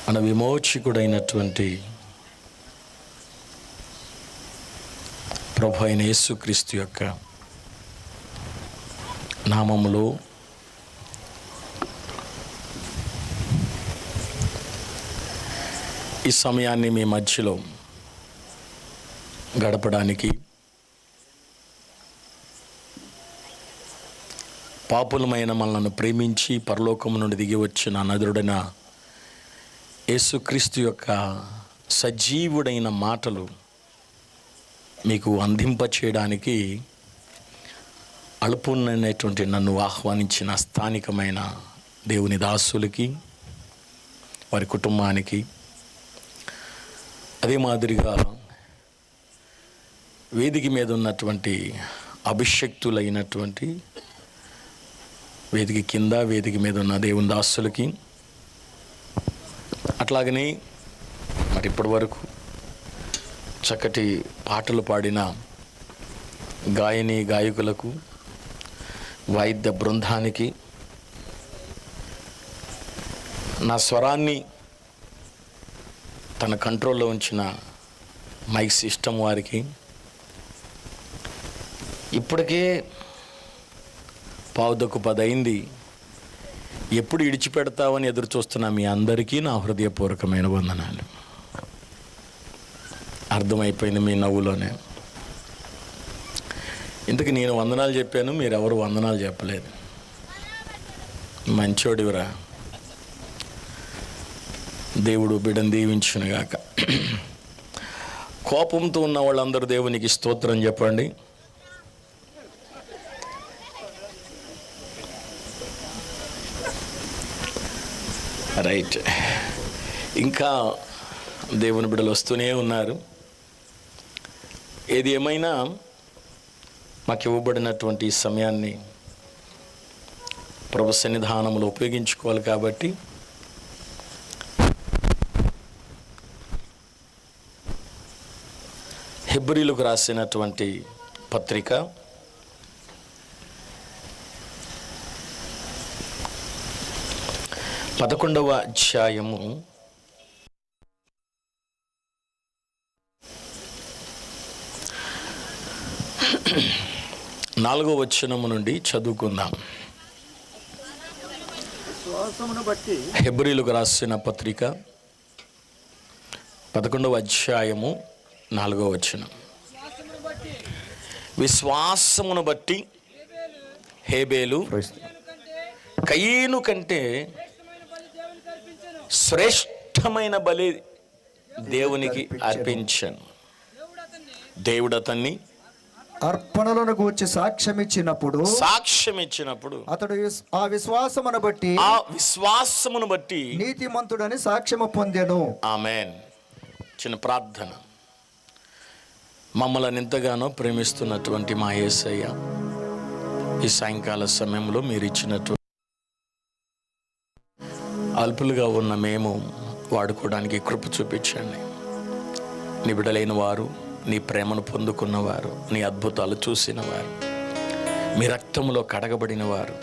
మన విమోచకుడైనటువంటి ప్రభు అయిన యేసుక్రీస్తు యొక్క నామములో ఈ సమయాన్ని మీ మధ్యలో గడపడానికి, పాపులమైన మనల్ని ప్రేమించి పరలోకము నుండి దిగి వచ్చిన నదుడైన యేసుక్రీస్తు యొక్క సజీవుడైన మాటలు మీకు అందింప చేయడానికి అల్పున్నటువంటి నన్ను ఆహ్వానించిన స్థానికమైన దేవుని దాసులకి, వారి కుటుంబానికి, అదే మాదిరిగా వేదిక మీద ఉన్నటువంటి అభిషక్తులైనటువంటి, వేదిక కింద వేదిక మీద ఉన్న దేవుని దాసులకి, అట్లాగనే మరి ఇప్పటి వరకు చక్కటి పాటలు పాడిన గాయకులకు, వాయిద్య బృందానికి, నా స్వరాన్ని తన కంట్రోల్లో ఉంచిన మైక్ సిస్టమ్ వారికి, ఇప్పటికే 9:10 అయింది, ఎప్పుడు ఇడిచిపెడతావని ఎదురు చూస్తున్న మీ అందరికీ నా హృదయపూర్వకమైన వందనాలు. అర్థమైపోయింది మీ నవ్వులోనే. ఇంతకు నేను వందనాలు చెప్పాను, మీరెవరు వందనాలు చెప్పలేదు. మంచోడివరా. దేవుడు బిడ్డను దీవించునుగాక. కోపంతో ఉన్న వాళ్ళందరూ దేవునికి స్తోత్రం చెప్పండి. రైట్. ఇంకా దేవుని బిడ్డలు వస్తూనే ఉన్నారు. ఏది ఏమైనా మాకు ఇవ్వబడినటువంటి సమయాన్ని ప్రభు సన్నిధానంలో ఉపయోగించుకోవాలి కాబట్టి హెబ్రీలకు రాసినటువంటి పత్రిక 11వ అధ్యాయము 4వ వచనము నుండి చదువుకుందాం. హెబ్రీలకు రాసిన పత్రిక 11వ అధ్యాయము 4వ వచనం. విశ్వాసమును బట్టి హేబేలు కయీను కంటే శ్రేష్టమైన బలి దేవునికి అర్పించాను. దేవుడు అతన్ని అర్పణలను గూర్చి సాక్ష్యం ఇచ్చినప్పుడు అతడు ఆ విశ్వాసమును బట్టి నీతిమంతుడని సాక్ష్యము పొందెను. ఆమేన్. చిన్న ప్రార్థన. మమ్మల్ని ఎంతగానో ప్రేమిస్తున్నటువంటి మా యేసయ్య, ఈ సాయంకాల సమయంలో మీరు ఇచ్చినటువంటి అల్పులుగా ఉన్న మేము వాడుకోవడానికి కృప చూపించండి. నీ బిడ్డలైన వారు, నీ ప్రేమను పొందుకున్నవారు, నీ అద్భుతాలు చూసిన వారు, మీ రక్తంలో కడగబడిన వారు,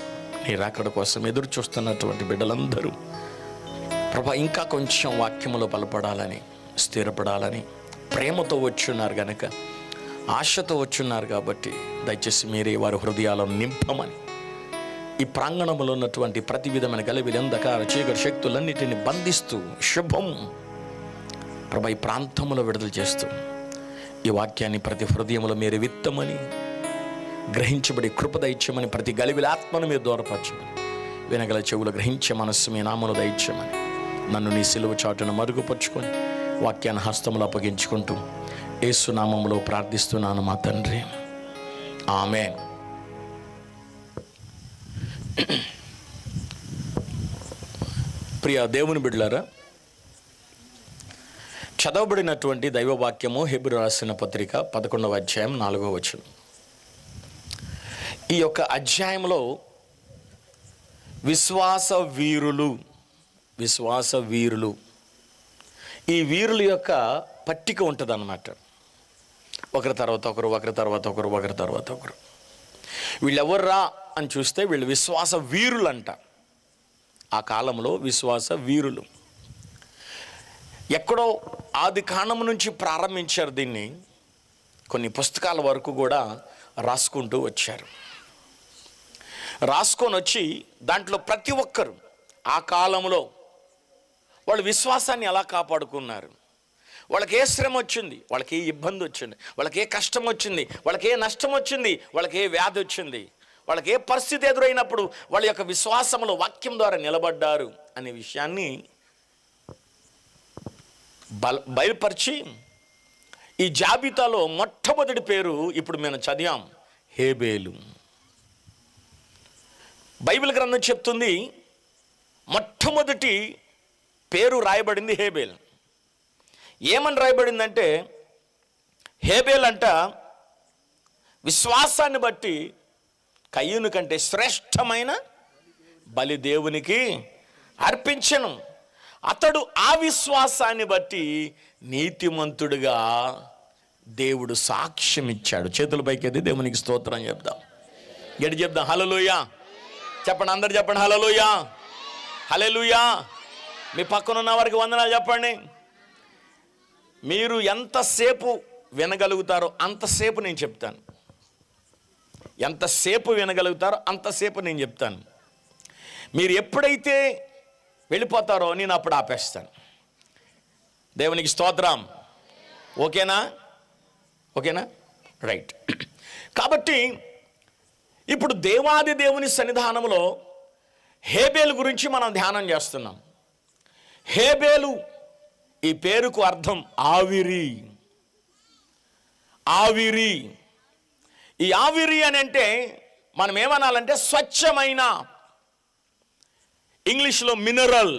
నీ రాకడ కోసం ఎదురు చూస్తున్నటువంటి బిడ్డలందరూ ప్రభా ఇంకా కొంచెం వాక్యములో బలపడాలని, స్థిరపడాలని ప్రేమతో వచ్చున్నారు గనక, ఆశతో వచ్చున్నారు కాబట్టి దయచేసి మీరే వారి హృదయాలను నింపమని, ఈ ప్రాంగణంలో ఉన్నటువంటి ప్రతి విధమైన గలిబిలి, అంధకార చీకటి శక్తులన్నిటిని బంధిస్తూ శుభం ప్రభా ఈ ప్రాంతంలో విడుదల చేస్తూ ఈ వాక్యాన్ని ప్రతి హృదయంలో మీరు విత్తమని, గ్రహించబడి కృప దయచేయమని, ప్రతి గలిబిలి ఆత్మను మీరు దూరపరచమని, వినగల చెవులు గ్రహించే మనస్సు మీ నామను దయచేయమని, నన్ను నీ సిలువ చాటును మరుగుపరుచుకొని వాక్యాన్ని హస్తములు అప్పగించుకుంటూ యేసు నామములో ప్రార్థిస్తున్నాను మా తండ్రి. ఆమేన్. ప్రియ దేవుని బిడ్డలారా, చదవబడినటువంటి దైవవాక్యము హెబ్రీ రాసిన పత్రిక 11వ అధ్యాయం 4వ వచనం. ఈ యొక్క అధ్యాయంలో విశ్వాస వీరులు ఈ వీరుల యొక్క పట్టిక ఉంటుంది అన్నమాట. ఒకరి తర్వాత ఒకరు, ఒకరి తర్వాత ఒకరు, ఒకరి తర్వాత ఒకరు. వీళ్ళెవర్రా అని చూస్తే వీళ్ళు విశ్వాస వీరులంట. ఆ కాలంలో విశ్వాస వీరులు. ఎక్కడో ఆది కాండం నుంచి ప్రారంభించారు దీన్ని, కొన్ని పుస్తకాల వరకు కూడా రాసుకుంటూ వచ్చారు. రాసుకొని వచ్చి దాంట్లో ప్రతి ఒక్కరు ఆ కాలంలో వాళ్ళు విశ్వాసాన్ని ఎలా కాపాడుకున్నారు, వాళ్ళకి ఏ శ్రమ వచ్చింది, వాళ్ళకి ఏ ఇబ్బంది వచ్చింది, వాళ్ళకి ఏ కష్టం వచ్చింది, వాళ్ళకి ఏ నష్టం వచ్చింది, వాళ్ళకి ఏ వ్యాధి వచ్చింది, వాళ్ళకి ఏ పరిస్థితి ఎదురైనప్పుడు వాళ్ళ యొక్క విశ్వాసంలో వాక్యం ద్వారా నిలబడ్డారు అనే విషయాన్ని బయలుపరిచి ఈ జాబితాలో మొట్టమొదటి పేరు ఇప్పుడు మేము చదివాం, హేబేలు. బైబిల్ గ్రంథం చెప్తుంది మొట్టమొదటి పేరు రాయబడింది హేబేల్. ఏమని రాయబడిందంటే, హేబేల్ అంట విశ్వాసాన్ని బట్టి కయ్యూను కంటే శ్రేష్టమైన బలి దేవునికి అర్పించెను. అతడు ఆ విశ్వాసాన్ని బట్టి నీతిమంతుడుగా దేవుడు సాక్ష్యం ఇచ్చాడు. చేతుల పైకి దేవునికి స్తోత్రం చెప్దాం, గడి చెప్దాం హల్లెలూయా. చెప్పండి, అందరు చెప్పండి హల్లెలూయా, హల్లెలూయా. మీ పక్కన ఉన్న వారికి వందనాలు చెప్పండి. మీరు ఎంతసేపు వినగలుగుతారో అంతసేపు నేను చెప్తాను, ఎంతసేపు వినగలుగుతారో అంతసేపు నేను చెప్తాను. మీరు ఎప్పుడైతే వెళ్ళిపోతారో నేను అప్పుడు ఆపేస్తాను. దేవునికి స్తోత్రం. ఓకేనా? ఓకేనా? రైట్. కాబట్టి ఇప్పుడు దేవాది దేవుని సన్నిధానంలో హేబేలు గురించి మనం ధ్యానం చేస్తున్నాం. హేబేలు ఈ పేరుకు అర్థం ఆవిరి. ఆవిరి. ఈ ఆవిరి అని అంటే మనం ఏమనాలంటే స్వచ్ఛమైన, ఇంగ్లీష్లో మినరల్.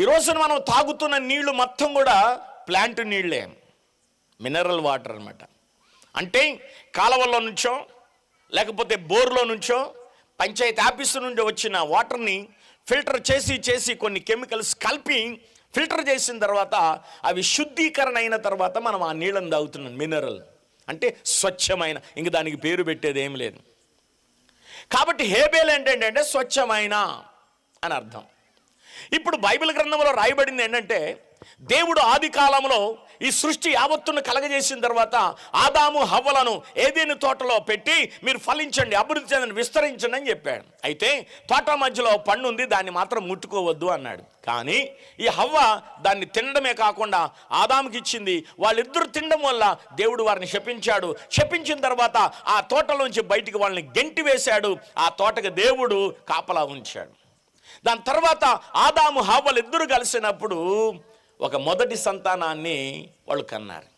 ఈరోజున మనం తాగుతున్న నీళ్లు మొత్తం కూడా ప్లాంట్ నీళ్ళే, మినరల్ వాటర్ అన్నమాట. అంటే కాలువల్లో నుంచో లేకపోతే బోర్లో నుంచో పంచాయతీ ఆఫీసు నుండి వచ్చిన వాటర్ని ఫిల్టర్ చేసి కొన్ని కెమికల్స్ కలిపి ఫిల్టర్ చేసిన తర్వాత అవి శుద్ధీకరణ అయిన తర్వాత మనం ఆ నీళ్ళని తాగుతున్నాం. మినరల్ అంటే స్వచ్ఛమైన, ఇంక దానికి పేరు పెట్టేది ఏం లేదు. కాబట్టి హేబేల్ ఏంటంటే స్వచ్ఛమైన అని అర్థం. ఇప్పుడు బైబిల్ గ్రంథంలో రాయబడింది ఏంటంటే, దేవుడు ఆది కాలంలో ఈ సృష్టి యావత్తును కలగజేసిన తర్వాత ఆదాము హవ్వలను ఏదెను తోటలో పెట్టి మీరు ఫలించండి, అభివృద్ధి చెందండి, విస్తరించండి అని చెప్పాడు. అయితే తోట మధ్యలో పండు ఉంది, దాన్ని మాత్రం ముట్టుకోవద్దు అన్నాడు. కానీ ఈ హవ్వ దాన్ని తినడమే కాకుండా ఆదాముకి ఇచ్చింది. వాళ్ళిద్దరు తినడం వల్ల దేవుడు వారిని శపించాడు. శపించిన తర్వాత ఆ తోటలోంచి బయటికి వాళ్ళని గెంటి వేశాడు. ఆ తోటకు దేవుడు కాపలా ఉంచాడు. దాని తర్వాత ఆదాము హవ్వలు ఇద్దరు కలిసినప్పుడు ఒక మొదటి సంతానాన్ని వాళ్ళు కన్నారు.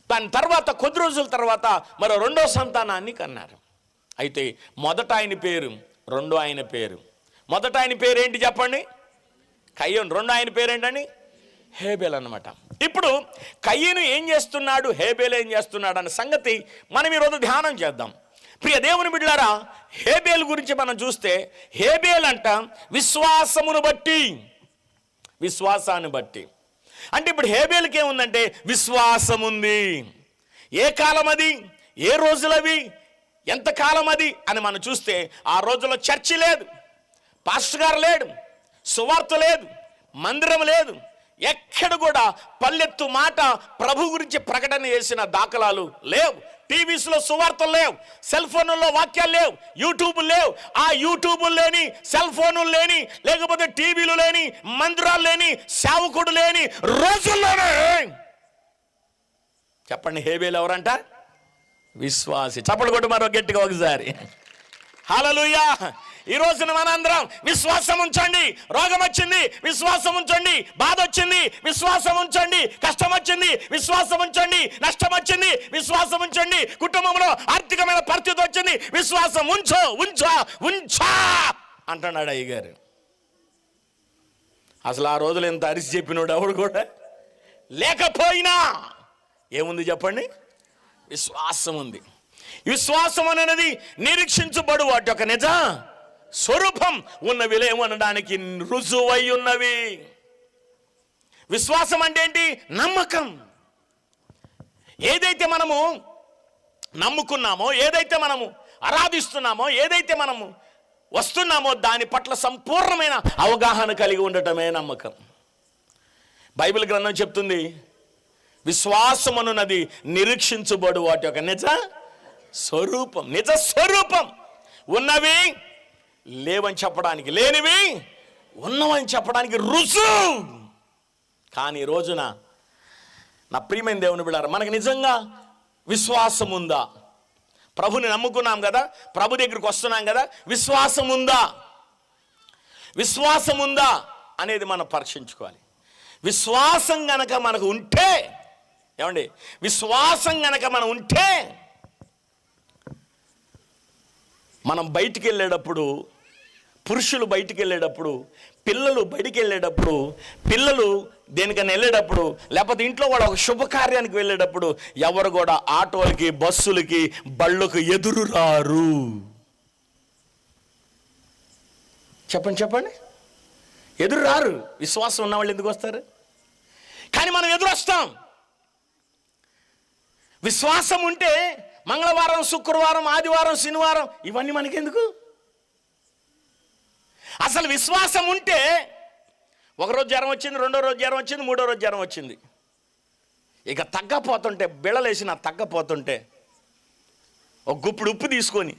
దాని తర్వాత కొద్ది రోజుల తర్వాత మరో రెండో సంతానాన్ని కన్నారు. అయితే మొదట ఆయన పేరు, రెండో ఆయన పేరు. మొదట ఆయన పేరు ఏంటి చెప్పండి? కయ్యూను. రెండో ఆయన పేరు ఏంటండి? హేబేల్ అన్నమాట. ఇప్పుడు కయ్యూను ఏం చేస్తున్నాడు, హేబేల్ ఏం చేస్తున్నాడు అన్న సంగతి మనం ఈరోజు ధ్యానం చేద్దాం. ప్రియ దేవుని బిడ్డలారా, హేబేల్ గురించి మనం చూస్తే, హేబేల్ అంట విశ్వాసమును బట్టి, విశ్వాసాన్ని బట్టి. అంటే ఇప్పుడు హేబేల్కి ఏముందంటే విశ్వాసం ఉంది. ఏ కాలం అది, ఏ రోజులవి, ఎంతకాలం అది అని మనం చూస్తే, ఆ రోజుల్లో చర్చి లేదు, పాస్టర్ గారు లేడు, సువార్త లేదు, మందిరం లేదు, ఎక్కడ కూడా పల్లెత్తు మాట ప్రభు గురించి ప్రకటన చేసిన దాఖలాలు లేవు. టీవీస్లో సువార్తలు లేవు, సెల్ ఫోన్లలో వాక్యాలు లేవు, యూట్యూబ్ లేవు. ఆ యూట్యూబులు లేని, సెల్ ఫోనులు లేని, లేకపోతే టీవీలు లేని, మందిరాలు లేని, సేవకుడు లేని రోజుల్లోనే చెప్పండి హేబేల్ ఎవరంట? విశ్వాసి. చప్పట్లు కొట్టు మరో గట్టిగా ఒకసారి. హల్లెలూయా. ఈ రోజున మనందరం విశ్వాసం ఉంచండి. రోగం వచ్చింది, విశ్వాసం ఉంచండి. బాధ వచ్చింది, విశ్వాసం ఉంచండి. కష్టం వచ్చింది, విశ్వాసం ఉంచండి. నష్టం వచ్చింది, విశ్వాసం ఉంచండి. కుటుంబంలో ఆర్థికమైన పరిస్థితి వచ్చింది, విశ్వాసం ఉంచో ఉంచా ఉంచా అంటున్నాడు అయ్యగారు. అసలు ఆ రోజులు ఎంత అరిసి చెప్పినోడు ఎవడు కూడా లేకపోయినా ఏముంది చెప్పండి? విశ్వాసం ఉంది. విశ్వాసం అనేది నిరీక్షించబడు వాటి యొక్క నిజ స్వరూపం ఉన్నవి లేవనడానికి రుజువై ఉన్నవి. విశ్వాసం అంటే ఏంటి? నమ్మకం. ఏదైతే మనము నమ్ముకున్నామో, ఏదైతే మనము ఆరాధిస్తున్నామో, ఏదైతే మనము వస్తున్నామో దాని పట్ల సంపూర్ణమైన అవగాహన కలిగి ఉండటమే నమ్మకం. బైబిల్ గ్రంథం చెప్తుంది, విశ్వాసమనున్నది నిరీక్షించబడు వాటి యొక్క నిజ స్వరూపం. నిజ స్వరూపం. ఉన్నవి లేవని చెప్పడానికి, లేనివి ఉన్నవని చెప్పడానికి రుజువు. కానీ ఈ రోజున నా ప్రియమైన దేవుని బిడ్డలారా, మనకు నిజంగా విశ్వాసం ఉందా? ప్రభుని నమ్ముకున్నాం కదా, ప్రభు దగ్గరికి వస్తున్నాం కదా, విశ్వాసం ఉందా? విశ్వాసం ఉందా అనేది మనం పరీక్షించుకోవాలి. విశ్వాసం గనక మనకు ఉంటే, ఏమండి, విశ్వాసం గనక మనం ఉంటే మనం బయటికి వెళ్ళేటప్పుడు, పురుషులు బయటికి వెళ్ళేటప్పుడు, పిల్లలు బయటికి వెళ్ళేటప్పుడు, పిల్లలు దేనికైనా వెళ్ళేటప్పుడు, లేకపోతే ఇంట్లో కూడా ఒక శుభకార్యానికి వెళ్ళేటప్పుడు ఎవరు కూడా ఆటోలకి, బస్సులకి, బళ్ళకు ఎదురు రారు. చెప్పండి, ఎదురు రారు. విశ్వాసం ఉన్న వాళ్ళు ఎందుకు వస్తారు? కానీ మనం ఎదురు వస్తాం. విశ్వాసం ఉంటే మంగళవారం, శుక్రవారం, ఆదివారం, శనివారం ఇవన్నీ మనకెందుకు? అసలు విశ్వాసం ఉంటే ఒకరోజు జ్వరం వచ్చింది, రెండో రోజు జ్వరం వచ్చింది, మూడో రోజు జ్వరం వచ్చింది, ఇక తగ్గపోతుంటే, బిళ్ళలేసిన తగ్గపోతుంటే ఒక గుప్పుడు ఉప్పు తీసుకొని,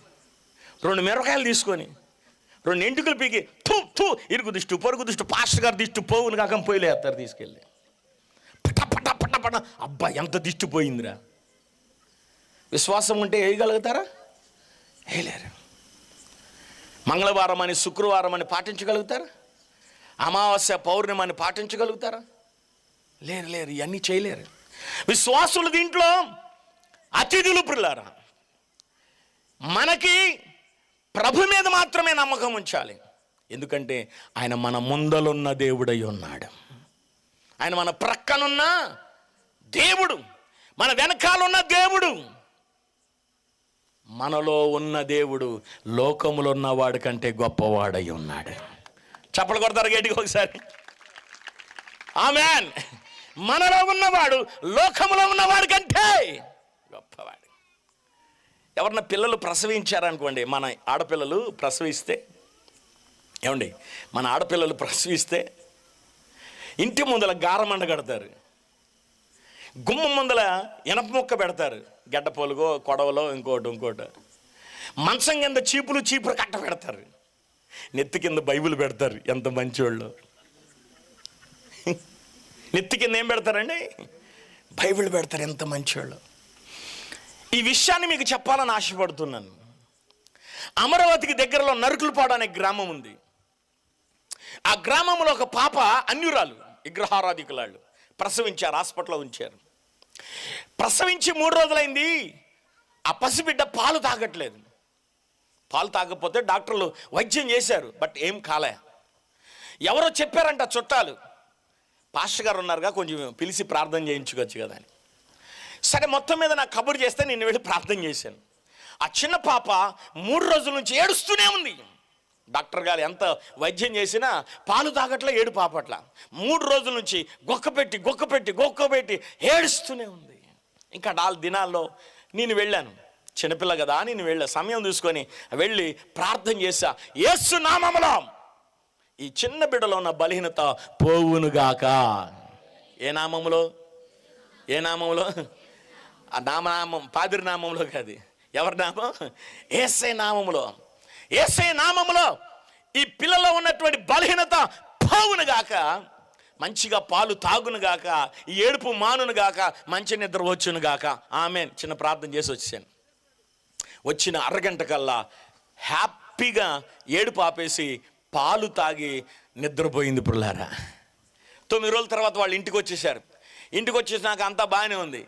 2 మిరపకాయలు తీసుకొని, 2 ఎంటుకలు పీకి ఇరుకు దిష్టు, పొరుగు దిష్టు, పాస్టర్ గారు దిష్టు పోవును కాక పోయిలేస్తారు తీసుకెళ్ళి. పట పట పట పట, అబ్బా ఎంత దిష్టి పోయిందిరా. విశ్వాసం ఉంటే వేయగలుగుతారా? వేయలేరు. మంగళవారం అని, శుక్రవారం అని పాటించగలుగుతారా? అమావాస్య, పౌర్ణమి అని పాటించగలుగుతారా? లేరు. ఇవన్నీ చేయలేరు. విశ్వాసులు దీంట్లో అతిథులు. ప్రియులారా, మనకి ప్రభు మీద మాత్రమే నమ్మకం ఉంచాలి. ఎందుకంటే ఆయన మన ముందలున్న దేవుడై ఉన్నాడు. ఆయన మన ప్రక్కనున్న దేవుడు, మన వెనకాలన్న దేవుడు. మనలో ఉన్న దేవుడు లోకములో ఉన్నవాడి కంటే గొప్పవాడై ఉన్నాడు. చప్పలు కొడతారు గట్టిగా ఒకసారి? ఆమేన్. మనలో ఉన్నవాడు లోకములో ఉన్నవాడి కంటే గొప్పవాడు. ఎవరన్నా పిల్లలు ప్రసవించారనుకోండి, మన ఆడపిల్లలు ప్రసవిస్తే, ఏమండి, మన ఆడపిల్లలు ప్రసవిస్తే ఇంటి ముందల గారమండ కడతారు, గుమ్మం ముందల ఇనప ముక్క పెడతారు, గడ్డ పొలుగో, కొడవలో, ఇంకోటి. మంచం కింద చీపురు కట్ట పెడతారు, నెత్తి కింద బైబిల్ పెడతారు. ఎంత మంచివాళ్ళు. నెత్తి కింద ఏం పెడతారండి? బైబిల్ పెడతారు. ఎంత మంచివాళ్ళు. ఈ విషయాన్ని మీకు చెప్పాలని ఆశపడుతున్నాను. అమరావతికి దగ్గరలో నరుకులపాడు అనే గ్రామం ఉంది. ఆ గ్రామంలో ఒక పాప అన్యురాలు, విగ్రహారాధికులాళ్ళు ప్రసవించారు, హాస్పిటల్లో ఉంచారు. ప్రసవించి 3 రోజులైంది. ఆ పసిబిడ్డ పాలు తాగట్లేదు. పాలు తాగకపోతే డాక్టర్లు వైద్యం చేశారు, బట్ ఏం కాలే. ఎవరో చెప్పారంట చుట్టాలు, పాస్టర్ గారు ఉన్నారుగా, కొంచెం పిలిచి ప్రార్థన చేయించుకోవచ్చు కదా అని. సరే, మొత్తం మీద నాకు కబురు చేస్తే నేను వెళ్ళి ప్రార్థన చేశాను. ఆ చిన్న పాప 3 రోజుల నుంచి ఏడుస్తూనే ఉంది. డాక్టర్ గారు ఎంత వైద్యం చేసినా పాలు తాగట్లే, ఏడు పాపట్ల. 3 రోజుల నుంచి గొక్కపెట్టి ఏడుస్తూనే ఉంది. ఇంకా 4 దినాల్లో నేను వెళ్ళాను. చిన్నపిల్ల కదా, నేను వెళ్ళా, సమయం తీసుకొని వెళ్ళి ప్రార్థన చేశా. యేసు నామములో ఈ చిన్న బిడ్డలో ఉన్న బలహీనత పోవునుగాక. ఏ నామములో? ఆ నామనామం పాదిరి నామంలో కాదు. ఎవరి నామం? యేసయ్య నామములో. యేసయ్య నామములో ఈ పిల్లలో ఉన్నటువంటి బలహీనత పోవునుగాక, మంచిగా పాలు తాగునుగాక, ఈ ఏడుపు మానునుగాక, మంచి నిద్ర వచ్చునుగాక. ఆమేన్. చిన్న ప్రార్థన చేసి వచ్చాను. వచ్చిన అరగంట కల్లా హ్యాపీగా ఏడుపు ఆపేసి పాలు తాగి నిద్రపోయింది. పుల్లారా, 9 రోజుల తర్వాత వాళ్ళు ఇంటికి వచ్చేసారు. ఇంటికి వచ్చేసినాక అంతా బాగానే ఉంది.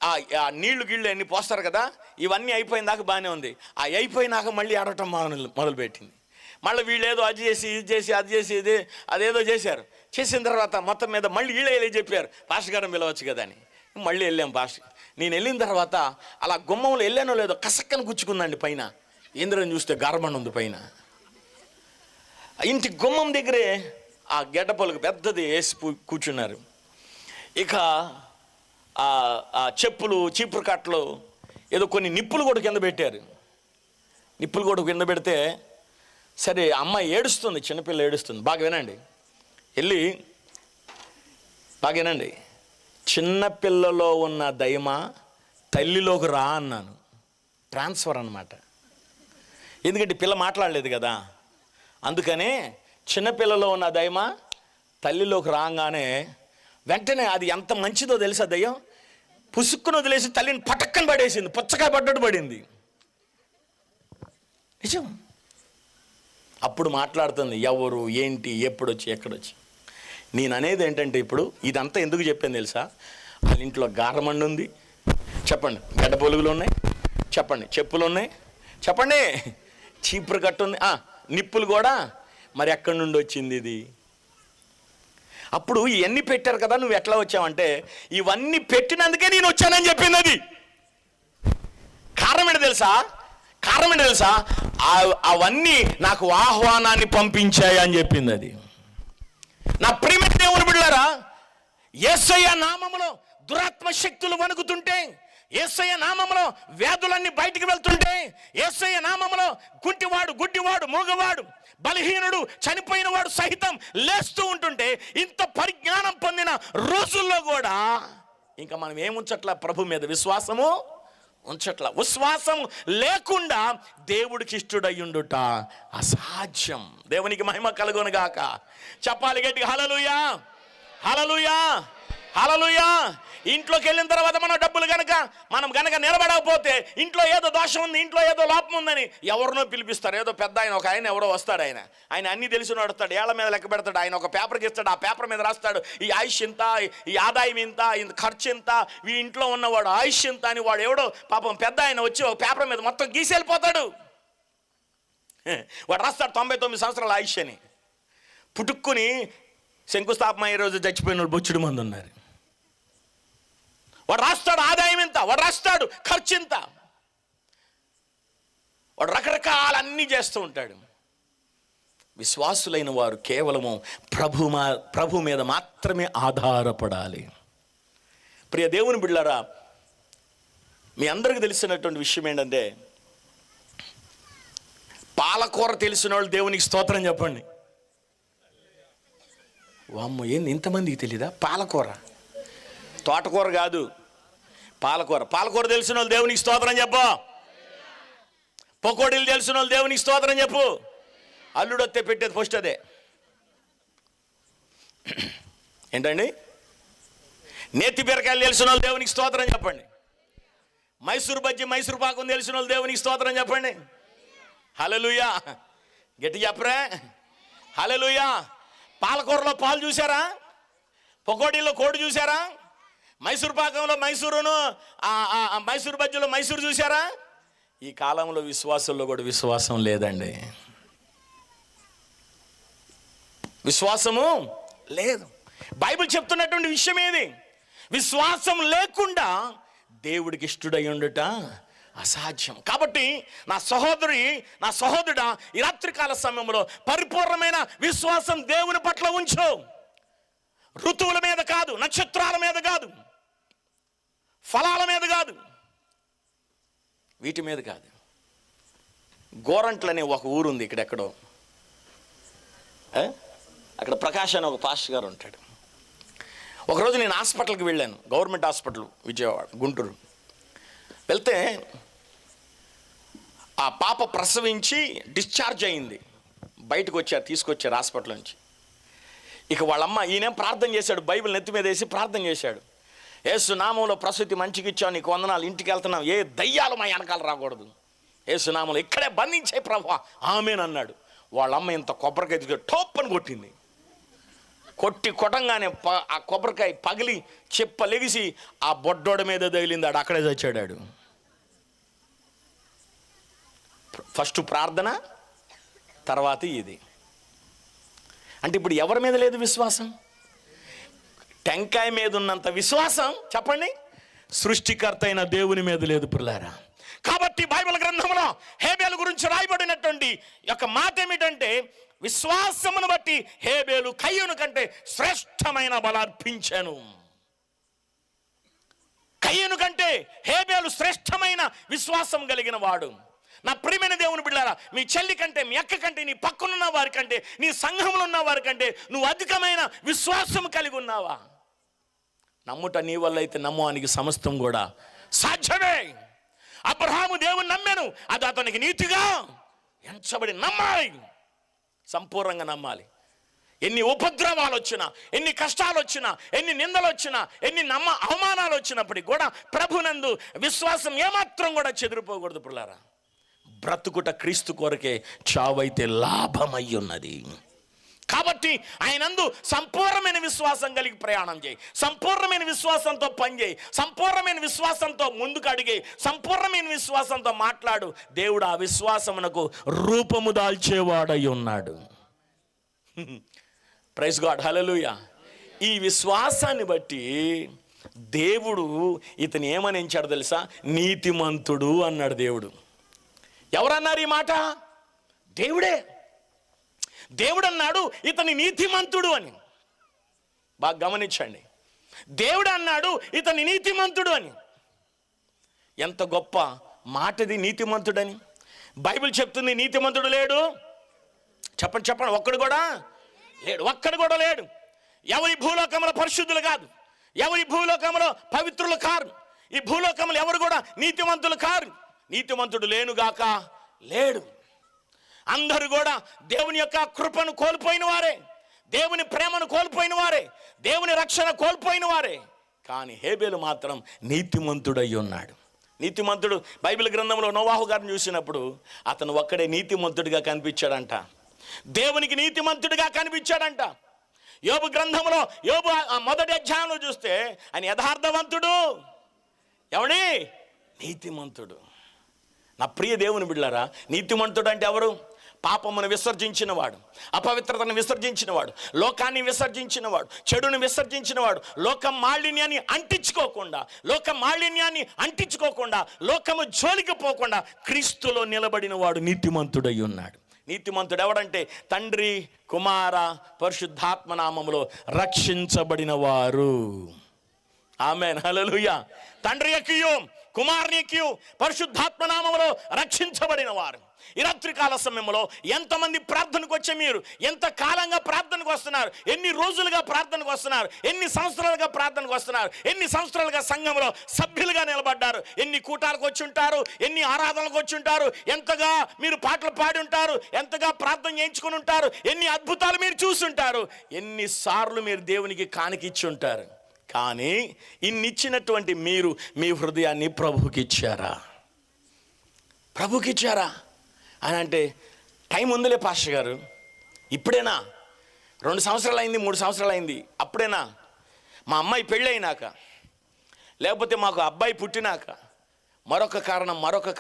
ఆ నీళ్లు గిళ్ళు అన్ని పోస్తారు కదా, ఇవన్నీ అయిపోయినాక బాగానే ఉంది. అయిపోయినాక మళ్ళీ ఆడటం మొదలుపెట్టింది. మళ్ళీ వీళ్ళు ఏదో అది చేసి ఇది చేసి అదేదో చేశారు. చేసిన తర్వాత మొత్తం మీద మళ్ళీ వీళ్ళే చెప్పారు, పాస్టర్ గారు పిలవచ్చు కదా అని. మళ్ళీ వెళ్ళాం. పాస్టర్ నేను వెళ్ళిన తర్వాత అలా గుమ్మంలో వెళ్ళానో లేదో కసక్కని గుచ్చుకుందండి పైన. ఏంద్రని చూస్తే గారమండ ఉంది పైన. ఇంటి గుమ్మం దగ్గరే ఆ గెడ్డపలుకు పెద్దది వేసి కూర్చున్నారు. ఇక ఆ చెప్పులు, చీపురు కట్టలు, ఏదో కొన్ని నిప్పులు కూడా కింద పెట్టారు. నిప్పులు కూడా కింద పెడితే సరే అమ్మ ఏడుస్తుంది, చిన్నపిల్ల ఏడుస్తుంది. బాగా వినండి, వెళ్ళి బాగా వినండి. చిన్నపిల్లలో ఉన్న దైమ తల్లిలోకి రా అన్నాను. ట్రాన్స్ఫర్ అన్నమాట. ఎందుకంటే పిల్ల మాట్లాడలేదు కదా, అందుకనే చిన్నపిల్లలో ఉన్న దైమ తల్లిలోకి రాగానే వెంటనే అది ఎంత మంచిదో తెలుసా, దయ్యం పుసుక్కును వదిలేసి తల్లిని పటక్కన పడేసింది, పుచ్చకాయ పడ్డట్టు పడింది. నిజం. అప్పుడు మాట్లాడుతుంది, ఎవరు ఏంటి ఎప్పుడొచ్చి ఎక్కడొచ్చి. నేను అనేది ఏంటంటే, ఇప్పుడు ఇదంతా ఎందుకు చెప్పాను తెలుసా? వాళ్ళ ఇంట్లో గారమండి ఉంది, చెప్పండి, గడ్డ పొలుగులు ఉన్నాయి, చెప్పండి, చెప్పులు ఉన్నాయి, చెప్పండి, చీపురు కట్టు ఉంది, నిప్పులు కూడా. మరి ఎక్కడి నుండి వచ్చింది ఇది? అప్పుడు ఇవన్నీ పెట్టారు కదా, నువ్వు ఎట్లా వచ్చావంటే, ఇవన్నీ పెట్టినందుకే నేను వచ్చానని చెప్పింది. అది కారణం ఏంటి తెలుసా? కారణం ఏంటి తెలుసా? అవన్నీ నాకు ఆహ్వానాన్ని పంపించాయి అని చెప్పింది. అది నా ప్రియమైన దేవుని బిడ్డలారా, యేసయ్య నామములో దురాత్మ శక్తులు వణుకుతుంటే, యేసయ్య నామములో వ్యాధులన్నీ బయటికి వెళ్తుంటే, యేసయ్య నామములో గుడ్డివాడు, మూగవాడు, బలహీనుడు, చనిపోయిన వాడు సహితం లేస్తూ ఉంటుంటే, ఇంత పరిజ్ఞానం పొందిన రోజుల్లో కూడా ఇంకా మనం ఏముంచట్లా? ప్రభు మీద విశ్వాసము ఉంచట్లా. విశ్వాసం లేకుండా దేవుడికి ఇష్టడయ్యుండుట అసాధ్యం. దేవునికి మహిమ కలుగునుగాక. చెప్పాలి గట్టిగా హల్లెలూయా, హల్లెలూయా, హల్లెలూయా. ఇంట్లోకి వెళ్ళిన తర్వాత మనం గనక నిలబడకపోతే, ఇంట్లో ఏదో దోషం ఉంది, ఇంట్లో ఏదో లోపం ఉందని ఎవరినో పిలిపిస్తారు. ఏదో పెద్ద ఆయన, ఒక ఆయన ఎవరో వస్తాడు. ఆయన అన్ని తెలిసిన వస్తాడు, ఏళ్ల మీద లెక్క పెడతాడు. ఆయన ఒక పేపర్కి ఇస్తాడు, ఆ పేపర్ మీద రాస్తాడు, ఈ ఆయుష్ ఇంత, ఈ ఆదాయం ఇంత, ఇంత ఖర్చు ఇంత, ఈ ఇంట్లో ఉన్నవాడు ఆయుష్ ఇంత అని. వాడు ఎవడో పాపం పెద్ద ఆయన వచ్చి ఒక పేపర్ మీద మొత్తం గీసేళ్ళిపోతాడు. వాడు రాస్తాడు 99 సంవత్సరాల ఆయుష్ అని. పుట్టుక్కుని శంకుస్థాపన అయ్యే రోజు చచ్చిపోయిన వాళ్ళు బొచ్చుడు మంది ఉన్నారు. వాడు రాస్తాడు ఆదాయం ఇంత, వాడు రాస్తాడు ఖర్చు ఇంత, వాడు రకరకాలన్నీ చేస్తూ ఉంటాడు. విశ్వాసులైన వారు కేవలము ప్రభు మీద మాత్రమే ఆధారపడాలి. ప్రియ దేవుని బిడ్డలారా, మీ అందరికీ తెలిసినటువంటి విషయం ఏంటంటే, పాలకూర తెలిసిన వాళ్ళు దేవునికి స్తోత్రం చెప్పండి. వామ్మో, ఏంది ఇంతమందికి తెలీదా? పాలకూర, తోటకూర కాదు, పాలకూర తెలిసిన వాళ్ళు దేవునికి స్తోత్రం చెప్పు. పకోడీలు తెలిసిన వాళ్ళు దేవునికి స్తోత్రం చెప్పు. అల్లుడు వస్తే పెట్టేది ఫస్ట్ అదే. ఏంటండి? నేతి బీరకాయలు తెలిసిన వాళ్ళు దేవునికి స్తోత్రం చెప్పండి. మైసూరు బజ్జి, మైసూరు పాకం తెలిసిన వాళ్ళు దేవునికి స్తోత్రం చెప్పండి. హల్లెలూయా, గట్టి చెప్పరా? హల్లెలూయా. పాలకూరలో పాలు చూసారా? పకోడీలో కోడి చూసారా? మైసూరు పాకంలో మైసూరును, మైసూరు బజ్జీలో మైసూరు చూసారా? ఈ కాలంలో విశ్వాసంలో కూడా విశ్వాసం లేదండి. విశ్వాసము లేదు. బైబిల్ చెప్తున్నటువంటి విషయం ఏది? విశ్వాసం లేకుండా దేవుడికి ఇష్టడై ఉండుట అసాధ్యం. కాబట్టి నా సహోదరుడా, ఈ రాత్రికాల సమయంలో పరిపూర్ణమైన విశ్వాసం దేవుని పట్ల ఉంచు. ఋతువుల మీద కాదు, నక్షత్రాల మీద కాదు, ఫలాల మీద కాదు, వీటి మీద కాదు. గోరంట్ల అనే ఒక ఊరుంది ఇక్కడెక్కడో, అక్కడ ప్రకాష్ అని ఒక పాస్టర్ గారు ఉంటాడు. ఒకరోజు నేను హాస్పిటల్కి వెళ్ళాను, గవర్నమెంట్ హాస్పిటల్ విజయవాడ, గుంటూరు. వెళ్తే ఆ పాప ప్రసవించి డిశ్చార్జ్ అయింది. బయటకు తీసుకొచ్చారు హాస్పిటల్ నుంచి. ఇక వాళ్ళమ్మ, ఈయనేం ప్రార్థన చేశాడు, బైబిల్ నెత్తి మీద వేసి ప్రార్థన చేశాడు. యేసు నామంలో ప్రసూతి మంచిగా ఇచ్చావు, నీకు వందనాలు, ఇంటికి వెళ్తున్నాం, ఏ దయ్యాలు మా వెనకాల రాకూడదు, యేసు నామంలో ఇక్కడే బంధించే ప్రభువా, ఆమేన్ అన్నాడు. వాళ్ళమ్మ ఇంత కొబ్బరికాయ టోప్పని కొట్టింది. కొట్టంగానే ఆ కొబ్బరికాయ పగిలి చెప్పలెగిసి ఆ బొడ్డోడ మీద తగిలింది. అక్కడే చచ్చాడు. ఫస్ట్ ప్రార్థన, తర్వాత ఇది. అంటే ఇప్పుడు ఎవరి మీద లేదు విశ్వాసం? టెంకాయ మీద ఉన్నంత విశ్వాసం చెప్పండి సృష్టికర్త అయిన దేవుని మీద లేదు పిల్లారా. కాబట్టి బైబిల్ గ్రంథంలో హేబేలు గురించి రాయబడినటువంటి యొక్క మాట ఏమిటంటే, విశ్వాసమును బట్టి హేబేలు కయ్యూను కంటే శ్రేష్టమైన బలార్పించాను. కయ్యూను కంటే హేబేలు శ్రేష్టమైన విశ్వాసం కలిగిన వాడు. నా ప్రియమైన దేవుని బిడ్డలారా, మీ చెల్లి కంటే, మీ అక్క కంటే, నీ పక్కనున్న వారి కంటే, నీ సంఘంలో ఉన్న వారి కంటే నువ్వు అధికమైన విశ్వాసం కలిగి ఉన్నావా? నమ్ముట నీ వల్ల అయితే నమ్మవానికి సమస్తం కూడా సాధ్యమే. అబ్రహాము దేవుని నమ్మాను, అది అతనికి నీతిగా ఎంచబడి. నమ్మాలి, సంపూర్ణంగా నమ్మాలి. ఎన్ని ఉపద్రవాలు వచ్చినా, ఎన్ని కష్టాలు వచ్చినా, ఎన్ని నిందలు వచ్చినా, ఎన్ని అవమానాలు వచ్చినప్పటికీ కూడా ప్రభునందు విశ్వాసం ఏమాత్రం కూడా చెదిరిపోకూడదు. పిల్లారా, బ్రతుకుట క్రీస్తు కొరకే, చావైతే లాభమై ఉన్నది. కాబట్టి ఆయనందు సంపూర్ణమైన విశ్వాసం కలిగి ప్రయాణం చేయి, సంపూర్ణమైన విశ్వాసంతో పనిచేయి, సంపూర్ణమైన విశ్వాసంతో ముందుకు అడిగే, సంపూర్ణమైన విశ్వాసంతో మాట్లాడు. దేవుడు ఆ విశ్వాసమునకు రూపము దాల్చేవాడై ఉన్నాడు. ప్రైజ్ గాడ్, హల్లెలూయా. ఈ విశ్వాసాన్ని బట్టి దేవుడు ఇతను ఏమని ఎంచాడు తెలుసా? నీతిమంతుడు అన్నాడు దేవుడు. ఎవరన్నారు ఈ మాట? దేవుడే. దేవుడు అన్నాడు ఇతని నీతిమంతుడు అని. బాగా గమనించండి, దేవుడు అన్నాడు ఇతని నీతిమంతుడు అని. ఎంత గొప్ప మాటది, నీతిమంతుడని. బైబిల్ చెప్తుంది నీతిమంతుడు లేడు. చెప్పండి చెప్పండి, ఒక్కడు కూడా లేడు, ఒక్కడు కూడా లేడు. ఎవరి భూలోకంలో పరిశుద్ధులు కాదు, ఎవరి భూలోకంలో పవిత్రులు కారు, ఈ భూలోకంలో ఎవరు కూడా నీతిమంతులు కారు. నీతిమంతుడు లేనుగాక లేడు. అందరూ కూడా దేవుని యొక్క కృపను కోల్పోయిన వారే, దేవుని ప్రేమను కోల్పోయిన వారే, దేవుని రక్షణ కోల్పోయిన వారే. కానీ హేబేలు మాత్రం నీతిమంతుడై ఉన్నాడు. నీతిమంతుడు బైబిల్ గ్రంథంలో నోవాహు గారిని చూసినప్పుడు అతను ఒక్కడే నీతిమంతుడిగా కనిపించాడంట, దేవునికి నీతిమంతుడిగా కనిపించాడంట. యోబు గ్రంథంలో, యోబు మొదటి అధ్యాయంలో చూస్తే ఆయన యథార్థవంతుడు, ఎవడి నీతిమంతుడు. నా ప్రియ దేవుని బిడ్డలారా, నీతిమంతుడు అంటే ఎవరు? పాపమును విసర్జించినవాడు, అపవిత్రతను విసర్జించినవాడు, లోకాన్ని విసర్జించినవాడు, చెడును విసర్జించినవాడు, లోక మాలిన్యాన్ని అంటించుకోకుండా లోకము జోలికి పోకుండా క్రీస్తులో నిలబడిన వాడు నీతిమంతుడై ఉన్నాడు. నీతిమంతుడు ఎవడంటే తండ్రి, కుమార, పరిశుద్ధాత్మ నామములో రక్షించబడిన వారు. ఆమేన్, హల్లెలూయా. తండ్రి యొక్కయు, కుమారుని యొక్కయు, పరిశుద్ధాత్మ నామములో రక్షించబడిన వారు. ఈ రాత్రికాల సమయంలో ఎంతమంది ప్రార్థనకు వచ్చే మీరు ఎంత కాలంగా ప్రార్థనకు వస్తున్నారు? ఎన్ని రోజులుగా ప్రార్థనకు వస్తున్నారు? ఎన్ని సంవత్సరాలుగా ప్రార్థనకు వస్తున్నారు? ఎన్ని సంవత్సరాలుగా సంఘంలో సభ్యులుగా నిలబడ్డారు? ఎన్ని కూటాలకు వచ్చి ఉంటారు? ఎన్ని ఆరాధనలకు వచ్చి ఉంటారు? ఎంతగా మీరు పాటలు పాడి ఉంటారు? ఎంతగా ప్రార్థన చేయించుకుని ఉంటారు? ఎన్ని అద్భుతాలు మీరు చూసుంటారు? ఎన్నిసార్లు మీరు దేవునికి కానికిచ్చి ఉంటారు? కానీ ఇన్నిచ్చినటువంటి మీరు మీ హృదయాన్ని ప్రభువుకి ఇచ్చారా? ప్రభువుకి ఇచ్చారా అని అంటే, టైం ఉందిలే పాస్టర్ గారు, ఇప్పుడేనా? 2 సంవత్సరాలు అయింది, 3 సంవత్సరాలు అయింది, అప్పుడేనా? మా అమ్మాయి పెళ్ళి అయినాక, లేకపోతే మాకు అబ్బాయి పుట్టినాక, మరొక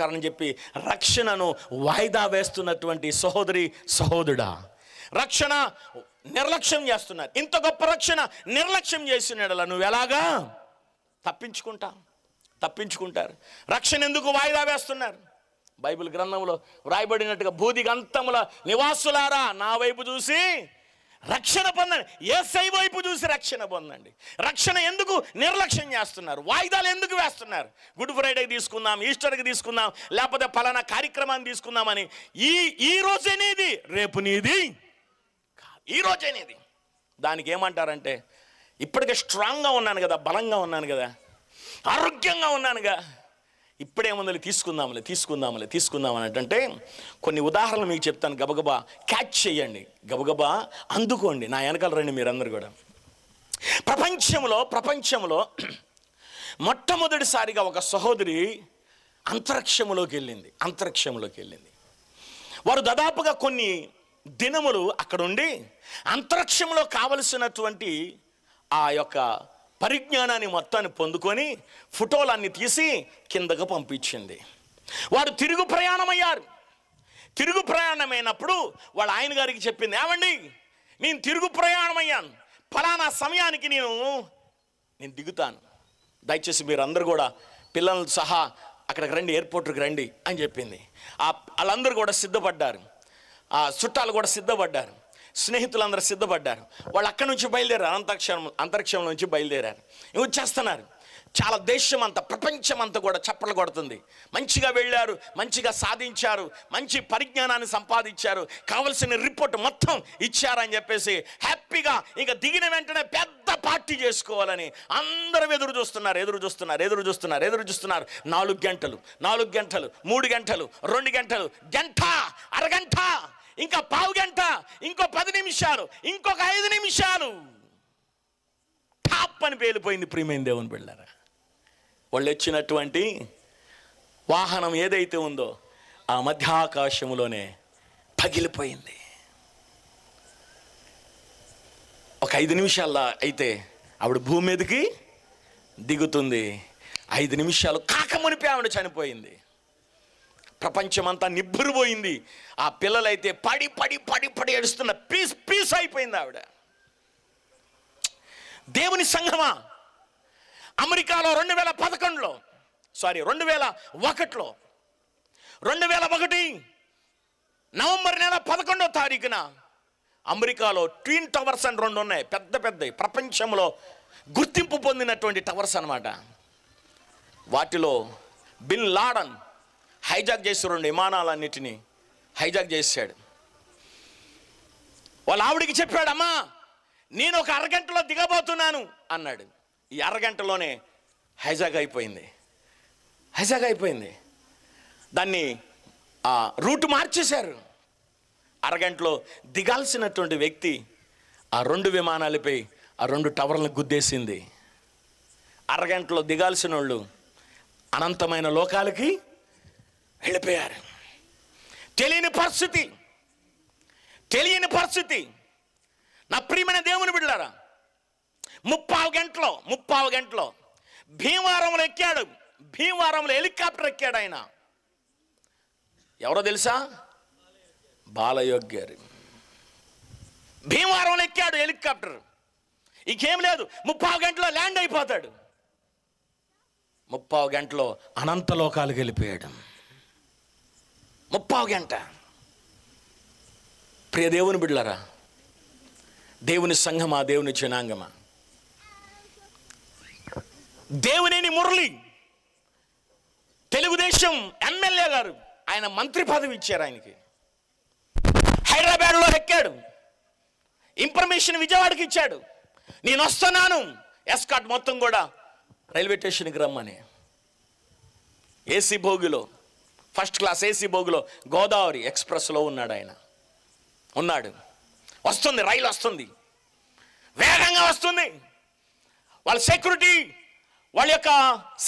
కారణం చెప్పి రక్షణను వాయిదా వేస్తున్నటువంటి సహోదరి, సహోదరుడా, రక్షణ నిర్లక్ష్యం చేస్తున్నారు. ఇంత గొప్ప రక్షణ నిర్లక్ష్యం చేస్తున్నాడు. నువ్వు ఎలాగా తప్పించుకుంటారు? రక్షణ ఎందుకు వాయిదా వేస్తున్నారు? బైబిల్ గ్రంథంలో వ్రాయబడినట్టుగా భూదిగంతముల నివాసులారా నా వైపు చూసి రక్షణ పొందండి. యేసై వైపు చూసి రక్షణ పొందండి. రక్షణ ఎందుకు నిర్లక్ష్యం చేస్తున్నారు? వాయిదాలు ఎందుకు వేస్తున్నారు? గుడ్ ఫ్రైడేకి తీసుకుందాం, ఈస్టర్కి తీసుకుందాం, లేకపోతే పలానా కార్యక్రమాన్ని తీసుకుందామని. ఈ రోజే నీది, రేపు నీది కాదు, ఈ రోజే నీది. దానికి ఏమంటారంటే, ఇప్పటికే స్ట్రాంగ్గా ఉన్నాను కదా, బలంగా ఉన్నాను కదా, ఆరోగ్యంగా ఉన్నానుగా, ఇప్పుడేముందని తీసుకుందామని అంటే కొన్ని ఉదాహరణలు మీకు చెప్తాను. గబగబా క్యాచ్ చేయండి, గబగబా అందుకోండి, నా వెనకాల రండి మీరందరూ కూడా. ప్రపంచంలో మొట్టమొదటిసారిగా ఒక సహోదరి అంతరిక్షంలోకి వెళ్ళింది. వారు దాదాపుగా కొన్ని దినములు అక్కడ ఉండి అంతరిక్షంలో కావలసినటువంటి ఆ యొక్క పరిజ్ఞానాన్ని మొత్తాన్ని పొందుకొని ఫోటోలన్నీ తీసి కిందకు పంపించింది. వారు తిరుగు ప్రయాణమైనప్పుడు వాళ్ళ ఆయన గారికి చెప్పింది, ఏమండి నేను తిరుగు ప్రయాణమయ్యాను, ఫలానా సమయానికి నేను దిగుతాను, దయచేసి మీరు అందరూ కూడా పిల్లలు సహా అక్కడికి రండి, ఎయిర్పోర్ట్కి రండి అని చెప్పింది. వాళ్ళందరూ కూడా సిద్ధపడ్డారు, ఆ చుట్టాలు కూడా సిద్ధపడ్డారు, స్నేహితులందరూ సిద్ధపడ్డారు. వాళ్ళు అక్కడి నుంచి బయలుదేరారు, అంతరిక్షం నుంచి బయలుదేరారు, వచ్చేస్తున్నారు. చాలా దేశం అంతా, ప్రపంచం అంతా కూడా చప్పట్లు కొడుతుంది. మంచిగా వెళ్ళారు, మంచిగా సాధించారు, మంచి పరిజ్ఞానాన్ని సంపాదించారు, కావలసిన రిపోర్ట్ మొత్తం ఇచ్చారని చెప్పేసి హ్యాపీగా ఇంకా దిగిన వెంటనే పెద్ద పార్టీ చేసుకోవాలని అందరూ ఎదురు చూస్తున్నారు. 4 గంటలు, 3 గంటలు, 2 గంటలు, గంట, అరగంట, ఇంకా పావు గంట, ఇంకో 10 నిమిషాలు, ఇంకొక 5 నిమిషాలు, టాప్ అని పేలిపోయింది. ప్రియమైన దేవుని బిడ్డలారా, వాళ్ళు వచ్చినటువంటి వాహనం ఏదైతే ఉందో ఆ మధ్యాకాశంలోనే పగిలిపోయింది. ఒక 5 నిమిషాల్లో అయితే ఆవిడ భూమి మీదకి దిగుతుంది. 5 నిమిషాలు కాకమునిపే ఆవిడ చనిపోయింది. ప్రపంచమంతా నిబ్బురుపోయింది. ఆ పిల్లలైతే పడి పడి పడి పడి ఏడుస్తున్న పీస్ అయిపోయింది ఆవిడ. దేవుని సంఘమా, అమెరికాలో 2001 నవంబర్ నెల 11వ తారీఖున అమెరికాలో ట్విన్ టవర్స్ అని 2 ఉన్నాయి, పెద్దవి, ప్రపంచంలో గుర్తింపు పొందినటువంటి టవర్స్ అన్నమాట. వాటిలో బిన్ లాడన్ హైజాక్ చేసి 2 విమానాలన్నిటినీ హైజాక్ చేశాడు. వాళ్ళ ఆవిడికి చెప్పాడు, అమ్మా నేను ఒక అరగంటలో దిగబోతున్నాను అన్నాడు. ఈ అరగంటలోనే హైజాక్ అయిపోయింది. దాన్ని రూట్ మార్చేశారు. అరగంటలో దిగాల్సినటువంటి వ్యక్తి ఆ 2 విమానాలపై ఆ 2 టవర్లను గుద్దేసింది. అరగంటలో దిగాల్సిన వాళ్ళు అనంతమైన లోకాలకి వెళ్ళిపోయారు. తెలియని పరిస్థితి. నా ప్రియమైన దేవుని బిడ్డలారా, 30 గంటలో భీమవరంలో ఎక్కాడు. భీమవరంలో హెలికాప్టర్ ఎక్కాడు ఆయన. ఎవరో తెలుసా? బాలయోగ్ గారు. భీమవరంలో ఎక్కాడు హెలికాప్టర్. ఇంకేం లేదు, 30 గంటలో ల్యాండ్ అయిపోతాడు. 30 గంటలో అనంత లోకాలకు వెళ్ళిపోయాడు. 30 గంట. ప్రియ దేవుని బిడ్డలారా, దేవుని సంఘమా, దేవుని జనాంగమా, దేవునేని మురళి తెలుగుదేశం ఎమ్మెల్యే గారు, ఆయన మంత్రి పదవి ఇచ్చారు ఆయనకి. హైదరాబాద్లో ఎక్కాడు, ఇన్ఫర్మేషన్ విజయవాడకి ఇచ్చాడు. నేను వస్తున్నాను, ఎస్కాట్ మొత్తం కూడా రైల్వే స్టేషన్కి రమ్మని. ఏసీ భోగిలో, ఫస్ట్ క్లాస్ ఏసీ భోగిలో గోదావరి ఎక్స్ప్రెస్లో ఉన్నాడు ఆయన. వస్తుంది, రైలు వస్తుంది, వేగంగా వస్తుంది. వాళ్ళ సెక్యూరిటీ, వాళ్ళ యొక్క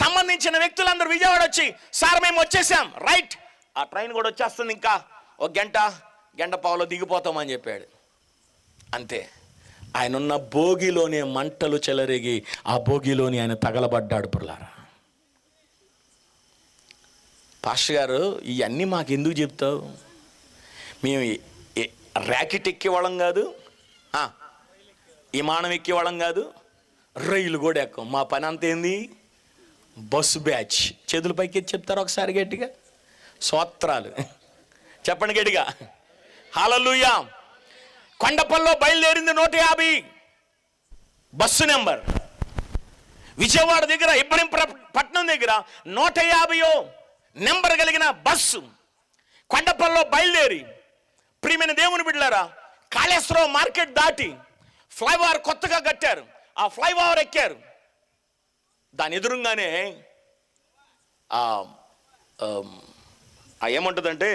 సంబంధించిన వ్యక్తులందరూ విజయవాడ వచ్చి, సార్ మేము వచ్చేసాం, రైట్, ఆ ట్రైన్ కూడా వచ్చేస్తుంది, ఇంకా ఒక గంట పావులో దిగిపోతామని చెప్పాడు. అంతే, ఆయన ఉన్న భోగిలోనే మంటలు చెలరేగి ఆ భోగిలోని ఆయన తగలబడ్డాడు. పుల్లారా, పాస్టర్ గారు ఇవన్నీ మాకు ఎందుకు చెప్తావు? మేము ర్యాకెట్ ఎక్కేవాళ్ళం కాదు, విమానం ఎక్కేవాళ్ళం కాదు, రైలు కూడా ఎక్కం. మా పని అంత ఏంది? Bus batch. చేతుల పైకి చెప్తారు ఒకసారి గట్టిగా, స్తోత్రాలు చెప్పండి గట్టిగా, హల్లెలూయా. కొండపల్లిలో బయలుదేరింది 150 బస్సు నెంబర్. విజయవాడ దగ్గర ఇబ్రహీంపట్నం దగ్గర 150 నెంబర్ కలిగిన బస్సు కొండపల్లిలో బయలుదేరి, ప్రియమైన దేవుని బిడ్డలారా, కాళేశ్వరం మార్కెట్ దాటి ఫ్లైఓవర్ కొత్తగా కట్టారు, ఆ ఫ్లైఓవర్ ఎక్కారు. దాని ఎదురుగానే ఏముంటుందంటే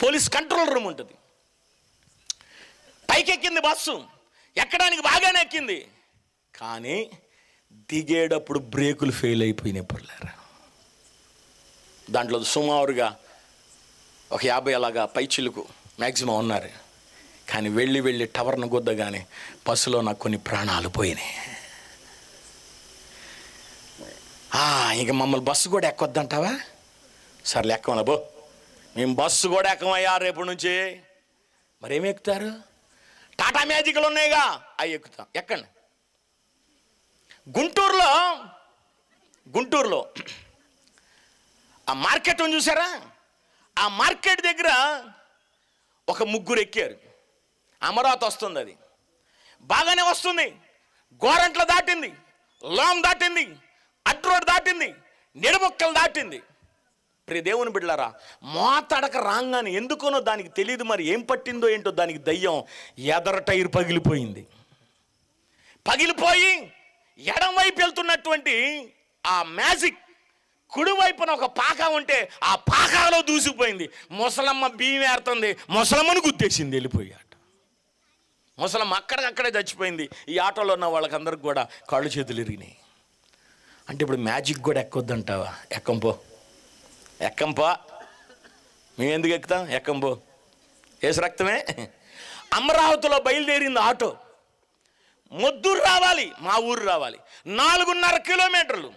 పోలీస్ కంట్రోల్ రూమ్ ఉంటుంది. పైకెక్కింది బస్సు, ఎక్కడానికి బాగానే ఎక్కింది, కానీ దిగేటప్పుడు బ్రేకులు ఫెయిల్ అయిపోయినాయి. పుల్లారా, దాంట్లో సుమారుగా ఒక 50 అలాగా పైచిలుకు మ్యాక్సిమం ఉన్నారు. కానీ వెళ్ళి టవర్ను గుద్దగానే బస్సులో నాకు కొన్ని ప్రాణాలు పోయినాయి. ఇంక మమ్మల్ని బస్సు కూడా ఎక్కొద్దంటావా? సర్లే ఎక్కమలా బో, మేము బస్సు కూడా ఎక్కమయ్యా రేపు నుంచి. మరేమి ఎక్కుతారు? టాటా మ్యాజిక్లు ఉన్నాయిగా, అవి ఎక్కుతాం. ఎక్కండి. గుంటూరులో ఆ మార్కెట్ ఉంది చూసారా, ఆ మార్కెట్ దగ్గర ఒక 3 ఎక్కారు. అమరావతి వస్తుంది, అది బాగానే వస్తుంది. గోరంట్ల దాటింది, లాం దాటింది, అడ్రోడ్ దాటింది, నిడముక్కలు దాటింది. ప్రియ దేవుని బిడ్డలారా, మోతడక రాగానే ఎందుకనో దానికి తెలియదు, మరి ఏం పట్టిందో ఏంటో దానికి దయ్యం, ఎదర టైర్ పగిలిపోయింది. పగిలిపోయి ఎడం వైపు వెళ్తున్నటువంటి ఆ మ్యాజిక్ కుడివైపున ఒక పాక ఉంటే ఆ పాకాలో దూసిపోయింది. ముసలమ్మ బియ్యం ఏరుతుంది, ముసలమ్మను గుద్దేసింది, వెళ్ళిపోయాట. ముసలమ్మ అక్కడికక్కడే చచ్చిపోయింది. ఈ ఆటోలో ఉన్న వాళ్ళకందరికి కూడా కాళ్ళు చేతులు ఇరిగినాయి. అంటే ఇప్పుడు మ్యాజిక్ కూడా ఎక్కొద్దంటావా? ఎక్కంపో మేము ఎందుకు ఎక్కుతాం? ఎక్కంపో, ఏసు రక్తమే. అమరావతిలో బయలుదేరింది ఆటో. మొద్దూరు రావాలి, మా ఊరు రావాలి, 4.5 కిలోమీటర్లు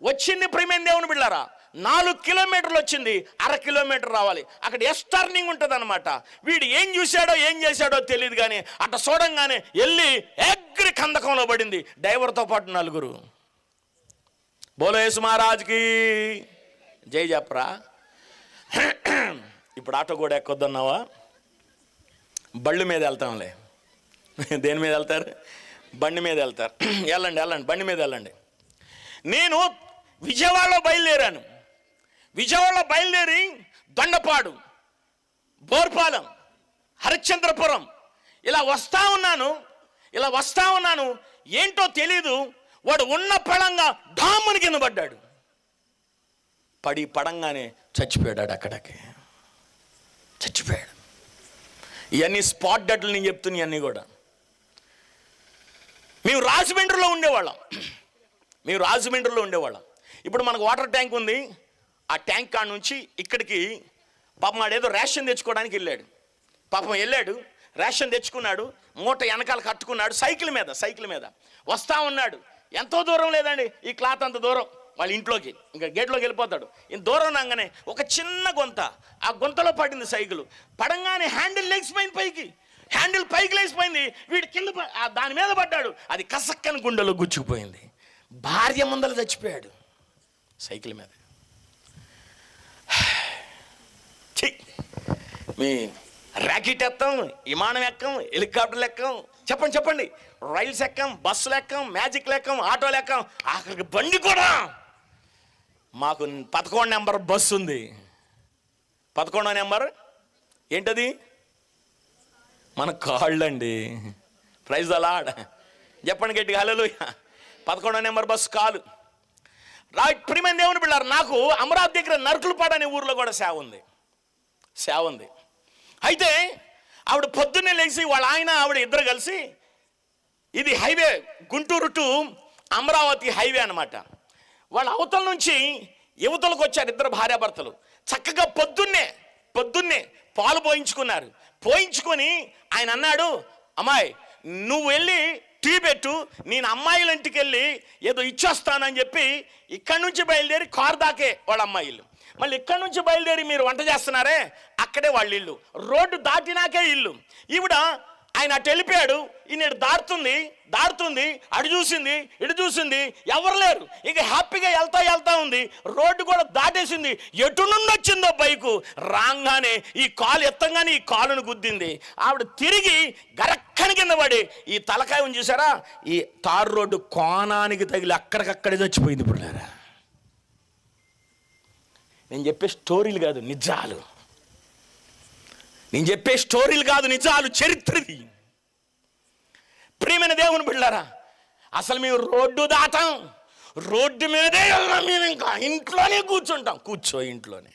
వచ్చింది. ప్రియమైన దేవుని బిడ్డలారా, 4 కిలోమీటర్లు వచ్చింది, 1/2 కిలోమీటర్ రావాలి. అక్కడ ఎస్ టర్నింగ్ ఉంటుంది అనమాట. వీడు ఏం చూశాడో ఏం చేశాడో తెలియదు, కానీ అట్ట చూడంగానే వెళ్ళి ఎగ్రి కందకంలో పడింది, డ్రైవర్తో పాటు 4. బోలో యేసు మహారాజ్కి జై చెప్పరా. ఇప్పుడు ఆటో కూడా ఎక్కొద్దన్నావా? బళ్ళు మీద వెళ్తాంలే. దేని మీద వెళ్తారు? బండి మీద వెళ్తారు. వెళ్ళండి, బండి మీద వెళ్ళండి. నేను విజయవాడలో బయలుదేరాను. విజయవాడలో బయలుదేరి దొండపాడు, బోర్పాలెం, హరిశ్చంద్రపురం ఇలా వస్తా ఉన్నాను. ఏంటో తెలీదు, వాడు ఉన్న పడంగా డాముని కింద పడ్డాడు. పడంగానే చచ్చిపోయాడు. అక్కడికి చచ్చిపోయాడు. ఇవన్నీ స్పాట్ డెడ్లు నేను చెప్తున్నా. అన్నీ కూడా మేము రాజమండ్రిలో ఉండేవాళ్ళం. ఇప్పుడు మనకు వాటర్ ట్యాంక్ ఉంది. ఆ ట్యాంక్ కాడ నుంచి ఇక్కడికి పాపం వాడు ఏదో రేషన్ తెచ్చుకోవడానికి వెళ్ళాడు. రేషన్ తెచ్చుకున్నాడు, మూట వెనకాల కట్టుకున్నాడు, సైకిల్ మీద వస్తా ఉన్నాడు. ఎంతో దూరం లేదండి, ఈ క్లాత్ అంత దూరం వాళ్ళ ఇంట్లోకి, ఇంకా గేట్లోకి వెళ్ళిపోతాడు. ఇంత దూరం రాగానే ఒక చిన్న గుంత, ఆ గుంతలో పడింది సైకిల్. పడంగానే హ్యాండిల్ పైకి లేచిపోయింది. వీడు కింద దాని మీద పడ్డాడు. అది కసక్కని గుండెలో గుచ్చుకుపోయింది. భార్య ముందర చచ్చిపోయాడు సైకిల్ మీద. మీ ర్యాకెట్ ఎక్కాం, విమానం ఎక్కాం, హెలికాప్టర్లు ఎక్కాం, చెప్పండి, రైల్స్ ఎక్కాం, బస్సులు ఎక్కాం, మ్యాజిక్లు ఎక్కాం, ఆటోలు ఎక్కాం, ఆఖరికి బండి కూడా. మాకు 11 నెంబర్ బస్సు ఉంది. 11వ నెంబర్ ఏంటది? మన కాళ్ళండి. ప్రైజ్ అలాడ్ చెప్పండి గట్టిగా, హల్లెలూయా. 11వ నెంబర్ బస్సు కాలు. ప్రియమైన దేవుని బిడ్డలారా, నాకు అమరావతి దగ్గర నరుకులపాడు అనే ఊర్లో కూడా సేవ ఉంది. అయితే ఆవిడ పొద్దున్నే లేచి వాళ్ళ ఆయన ఆవిడ ఇద్దరు కలిసి, ఇది highway, Guntur to Amaravati highway అనమాట. వాళ్ళ అవతల నుంచి యువతలకు వచ్చారు ఇద్దరు భార్యాభర్తలు. చక్కగా పొద్దున్నే పాలు పోయించుకొని ఆయన అన్నాడు, అమ్మాయి నువ్వు వెళ్ళి టీ పెట్టు, నేను అమ్మాయిల ఇంటికి వెళ్ళి ఏదో ఇచ్చొస్తానని చెప్పి ఇక్కడి నుంచి బయలుదేరి కారు దాకే వాళ్ళ అమ్మాయిలు. మళ్ళీ ఇక్కడి నుంచి బయలుదేరి మీరు వంట చేస్తున్నారే అక్కడే వాళ్ళ ఇల్లు. రోడ్డు దాటినాకే ఇల్లు. ఈవిడ ఆయన అటు వెళ్ళిపోయాడు, ఈయన దాడుతుంది, అటు చూసింది, ఇటు చూసింది, ఎవరు లేరు. ఇక హ్యాపీగా వెళ్తా ఉంది. రోడ్డు కూడా దాటేసింది. ఎటు నుండి వచ్చిందో బైకు రాగానే ఈ కాలు ఎత్తంగానే ఈ కాలును గుద్దింది. ఆవిడ తిరిగి గరక్కని కింద పడి ఈ తలకాయ ఉంది చూసారా, ఈ తారు రోడ్డు కోణానికి తగిలి అక్కడికక్కడే చచ్చిపోయింది. ఇప్పుడు నేను చెప్పే స్టోరీలు కాదు నిజాలు, చరిత్రది. ప్రియమైన దేవుని బిడ్డలారా, అసలు మేము రోడ్డు దాటాం, రోడ్డు మీదే వెళ్దాం. మేము ఇంకా ఇంట్లోనే కూర్చుంటాం. ఇంట్లోనే.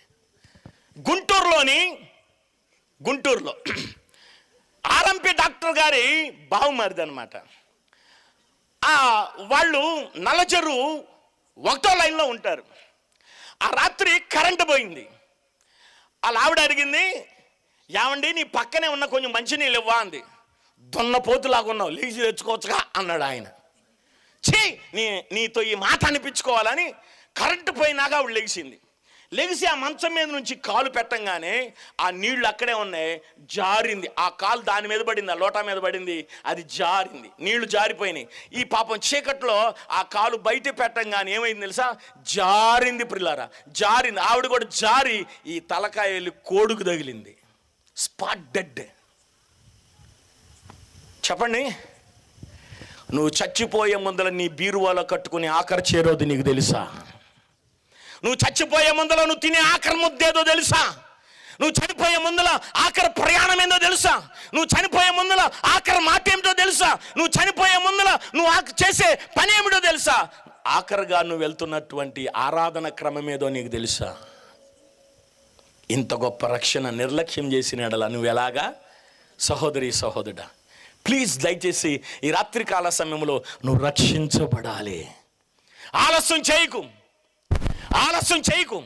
గుంటూరులో ఆర్ఎంపీ డాక్టర్ గారి బావమరిది అనమాట. వాళ్ళు నల్లచెరు 1వ లైన్లో ఉంటారు. ఆ రాత్రి కరెంటు పోయింది. వాళ్ళ ఆవిడ అడిగింది, ఏమండి నీ పక్కనే ఉన్న కొంచెం మంచినీళ్ళు ఇవ్వా అంది. దున్నపోతులాగా ఉన్నావు, లేచి తెచ్చుకోవచ్చుగా అన్నాడు ఆయన. నీతో ఈ మాట అనిపించుకోవాలని కరెంటు పోయినాక ఆవిడ లెగిసి ఆ మంచం మీద నుంచి కాలు పెట్టంగానే ఆ నీళ్లు అక్కడే ఉన్నాయి. జారింది, ఆ కాలు దాని మీద పడింది, ఆ లోటా మీద పడింది, అది జారింది, నీళ్లు జారిపోయినాయి. ఈ పాపం చీకట్లో ఆ కాలు బయట పెట్టంగానే ఏమైంది తెలుసా, జారింది. పిల్లారా జారింది. ఆవిడ కూడా జారి ఈ తలకాయ వెళ్ళి కోడుకు తగిలింది. Spot dead. చెప్పండి, నువ్వు చచ్చిపోయే ముందర నీ బీరువాలో కట్టుకుని ఆఖరి చేరోది నీకు తెలుసా? నువ్వు చచ్చిపోయే ముందర నువ్వు తినే ఆఖరి ముద్దేదో తెలుసా? నువ్వు చనిపోయే ముందర ఆఖరి ప్రయాణం ఏందో తెలుసా? నువ్వు చనిపోయే ముందర ఆఖరి మాట ఏమిటో తెలుసా? నువ్వు చనిపోయే ముందర నువ్వు చేసే పని ఏమిటో తెలుసా? ఆఖరిగా నువ్వు వెళ్తున్నటువంటి ఆరాధన క్రమం ఏదో నీకు తెలుసా? ఇంత గొప్ప రక్షణ నిర్లక్ష్యం చేసిన ఎడల నువ్వు ఎలాగా? సహోదరి సహోదరుడా, ప్లీజ్ దయచేసి ఈ రాత్రికాల సమయంలో నువ్వు రక్షించబడాలి. ఆలస్యం చేయకు,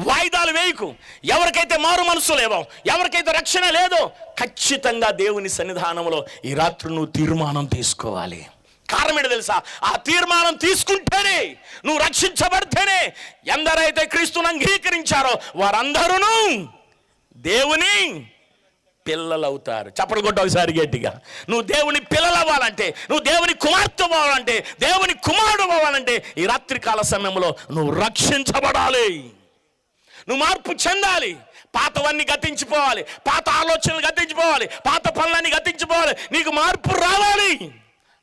వాయిదాలు వేయకు. ఎవరికైతే మారు మనసు లేవో, ఎవరికైతే రక్షణ లేదో, ఖచ్చితంగా దేవుని సన్నిధానంలో ఈ రాత్రి నువ్వు తీర్మానం తీసుకోవాలి. కారణం ఏంటో తెలుసా? ఆ తీర్మానం తీసుకుంటేనే, నువ్వు రక్షించబడితేనే, ఎందరైతే క్రీస్తుని అంగీకరించారో వారందరూ దేవుని పిల్లలు అవుతారు. చప్పట్లు కొట్టు ఒకసారి గట్టిగా. నువ్వు దేవుని పిల్లలు అవ్వాలంటే, నువ్వు దేవుని కుమార్తె అవ్వాలంటే, దేవుని కుమారుడు అవ్వాలంటే ఈ రాత్రికాల సమయంలో నువ్వు రక్షించబడాలి. నువ్వు మార్పు చెందాలి. పాతవన్నీ గతించిపోవాలి, పాత ఆలోచనలు గతించిపోవాలి, పాత పనులన్నీ గతించిపోవాలి. నీకు మార్పు రావాలి.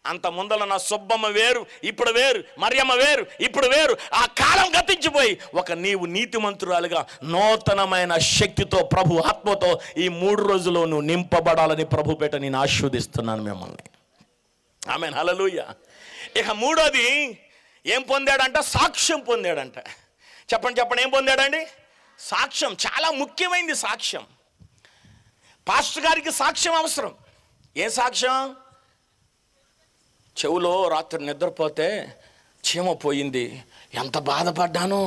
అంత ముందల నా సుబ్బమ్మ వేరు, ఇప్పుడు వేరు, మరియమ్మ వేరు, ఇప్పుడు వేరు. ఆ కాలం గతించిపోయి ఒక నీవు నీతిమంతురాలుగా నూతనమైన శక్తితో, ప్రభు ఆత్మతో ఈ 3 రోజుల్లో నువ్వు నింపబడాలని ప్రభు పేట నేను ఆశీర్వదిస్తున్నాను మిమ్మల్ని. ఆమేన్, హల్లెలూయా. ఇక 3వది ఏం పొందాడంట? సాక్ష్యం పొందాడంట. చెప్పండి ఏం పొందాడండి? సాక్ష్యం. చాలా ముఖ్యమైనది సాక్ష్యం. పాస్టర్ గారికి సాక్ష్యం అవసరం. ఏ సాక్ష్యం? చెవులో రాత్రి నిద్రపోతే చీమ పోయింది, ఎంత బాధపడ్డానో,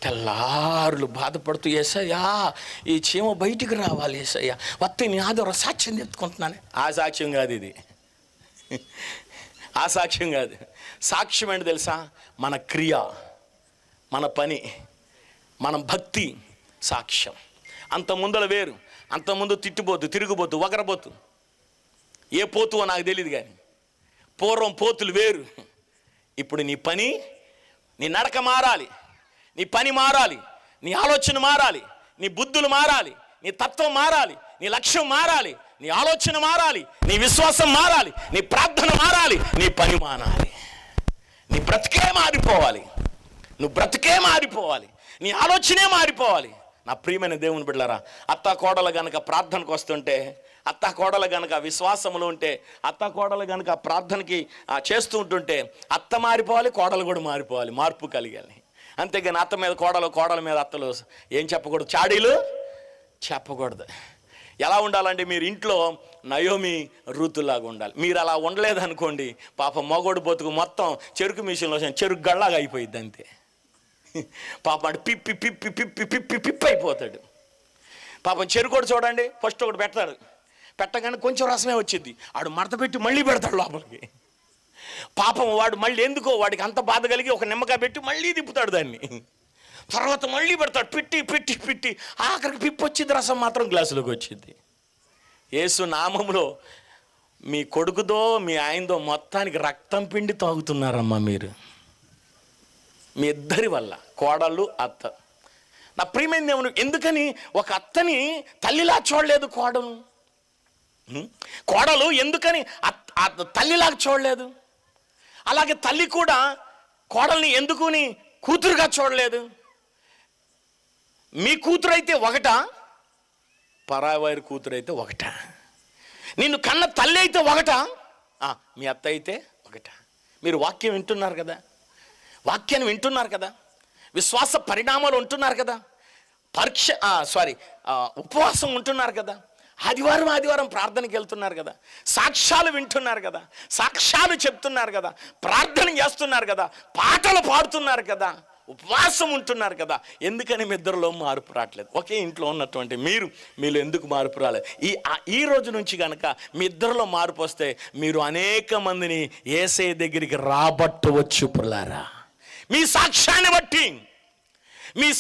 తెల్లారులు బాధపడుతూ, యేసయ్యా ఈ చీమ బయటికి రావాలి, యేసయ్యా వత్తి నీ ఆధార సాక్ష్యం తెచ్చుకుంటున్నాను. ఆ సాక్ష్యం కాదు ఇది. ఆ సాక్ష్యం కాదు. సాక్ష్యం ఏంటి తెలుసా? మన క్రియ, మన పని, మన భక్తి సాక్ష్యం. అంత ముందర వేరు. అంత ముందు తిట్టిపోతు, తిరుగుబోతు, వగరబోతు, ఏ పోతువో నాకు తెలియదు కానీ పూర్వం పోతులు వేరు. ఇప్పుడు నీ పని, నీ నడక మారాలి, నీ పని మారాలి, నీ ఆలోచన మారాలి, నీ బుద్ధులు మారాలి, నీ తత్వం మారాలి, నీ లక్ష్యం మారాలి, నీ ఆలోచన మారాలి, నీ విశ్వాసం మారాలి, నీ ప్రార్థన మారాలి, నీ పని మారాలి, నీ బ్రతికే మారిపోవాలి, నువ్వు బ్రతికే మారిపోవాలి, నీ ఆలోచనే మారిపోవాలి. నా ప్రియమైన దేవుని బిడ్డలారా, అత్త కోడలు గనక ప్రార్థనకు వస్తుంటే, అత్త కోడలు గనక విశ్వాసంలో ఉంటే, అత్త కోడలు గనక ప్రార్థనకి చేస్తూ ఉంటుంటే, అత్త మారిపోవాలి, కోడలు కూడా మారిపోవాలి, మార్పు కలిగాలి. అంతేగాని అత్త మీద కోడలు, కోడల మీద అత్తలు ఏం చెప్పకూడదు, చాడీలు చెప్పకూడదు. ఎలా ఉండాలంటే మీరు ఇంట్లో నయోమి రూతులాగా ఉండాలి. మీరు అలా ఉండలేదనుకోండి, పాపం మగోడు బతుకు మొత్తం చెరుకు మిషన్లో చెరుకు గళ్ళలాగా అయిపోయింది అంతే. పాపం అంటే పిప్పి పిప్పి పిప్పి పిప్పి పిప్పి అయిపోతాడు. పాపం చెరుకోడు చూడండి, ఫస్ట్ ఒకటి పెడతాడు, పెట్టగానే కొంచెం రసమే వచ్చింది, ఆడు మడత పెట్టి మళ్ళీ పెడతాడు లోపలికి. పాపం వాడు మళ్ళీ ఎందుకో వాడికి అంత బాధ కలిగి ఒక నిమ్మకాయ పెట్టి మళ్ళీ తిప్పుతాడు దాన్ని, తర్వాత మళ్ళీ పెడతాడు, పిట్టి పిట్టి పిట్టి ఆఖరికి పిప్పి వచ్చింది, రసం మాత్రం గ్లాసులోకి వచ్చింది. యేసు నామములో మీ కొడుకుదో మీ ఆయనదో మొత్తానికి రక్తం పిండి తాగుతున్నారమ్మా మీరు, మీ ఇద్దరి వల్ల, కోడళ్ళు అత్త. నా ప్రియమైన దేవుని, ఎందుకని ఒక అత్తని తల్లిలా చూడలేదు కోడలు ఎందుకని తల్లిలాగా చూడలేదు? అలాగే తల్లి కూడా కోడల్ని ఎందుకుని కూతురుగా చూడలేదు? మీ కూతురు అయితే ఒకటా, పరావారి కూతురు అయితే ఒకటా? నిన్ను కన్న తల్లి అయితే ఒకటా, మీ అత్త అయితే ఒకటా? మీరు వాక్యం వింటున్నారు కదా, వాక్యాన్ని వింటున్నారు కదా, విశ్వాస పరిణామాలు ఉంటున్నారు కదా, ఉపవాసం ఉంటున్నారు కదా, ఆదివారం ప్రార్థనకి వెళ్తున్నారు కదా, సాక్ష్యాలు వింటున్నారు కదా, సాక్ష్యాలు చెప్తున్నారు కదా, ప్రార్థన చేస్తున్నారు కదా, పాటలు పాడుతున్నారు కదా, ఉపవాసం ఉంటున్నారు కదా. ఎందుకని మీ ఇద్దరిలో మార్పు రావట్లేదు? ఒకే ఇంట్లో ఉన్నటువంటి మీలో ఎందుకు మార్పు రాలేదు? ఈ రోజు నుంచి కనుక మీ ఇద్దరిలో మార్పు వస్తే మీరు అనేక మందిని యేసయ్య దగ్గరికి రాబట్టవచ్చు పుల్లారా. మీ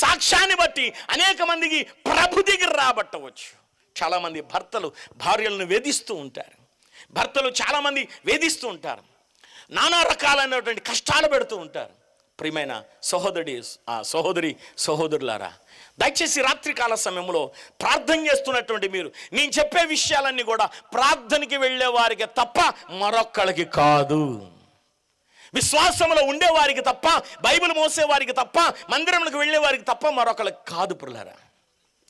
సాక్ష్యాన్ని బట్టి అనేక మందికి ప్రభు దగ్గర రాబట్టవచ్చు. చాలామంది భర్తలు భార్యలను వేధిస్తూ ఉంటారు, భర్తలు చాలామంది వేధిస్తూ ఉంటారు, నానా రకాలైనటువంటి కష్టాలు పెడుతూ ఉంటారు. ప్రియమైన సహోదరులారా, దయచేసి రాత్రికాల సమయంలో ప్రార్థన చేస్తున్నటువంటి మీరు, నేను చెప్పే విషయాలన్నీ కూడా ప్రార్థనకి వెళ్ళే వారికి తప్ప మరొక్కళ్ళకి కాదు. విశ్వాసంలో ఉండేవారికి తప్ప, బైబిల్ మోసేవారికి తప్ప, మందిరంలోకి వెళ్ళేవారికి తప్ప మరొకరికి కాదు ప్రియులారా.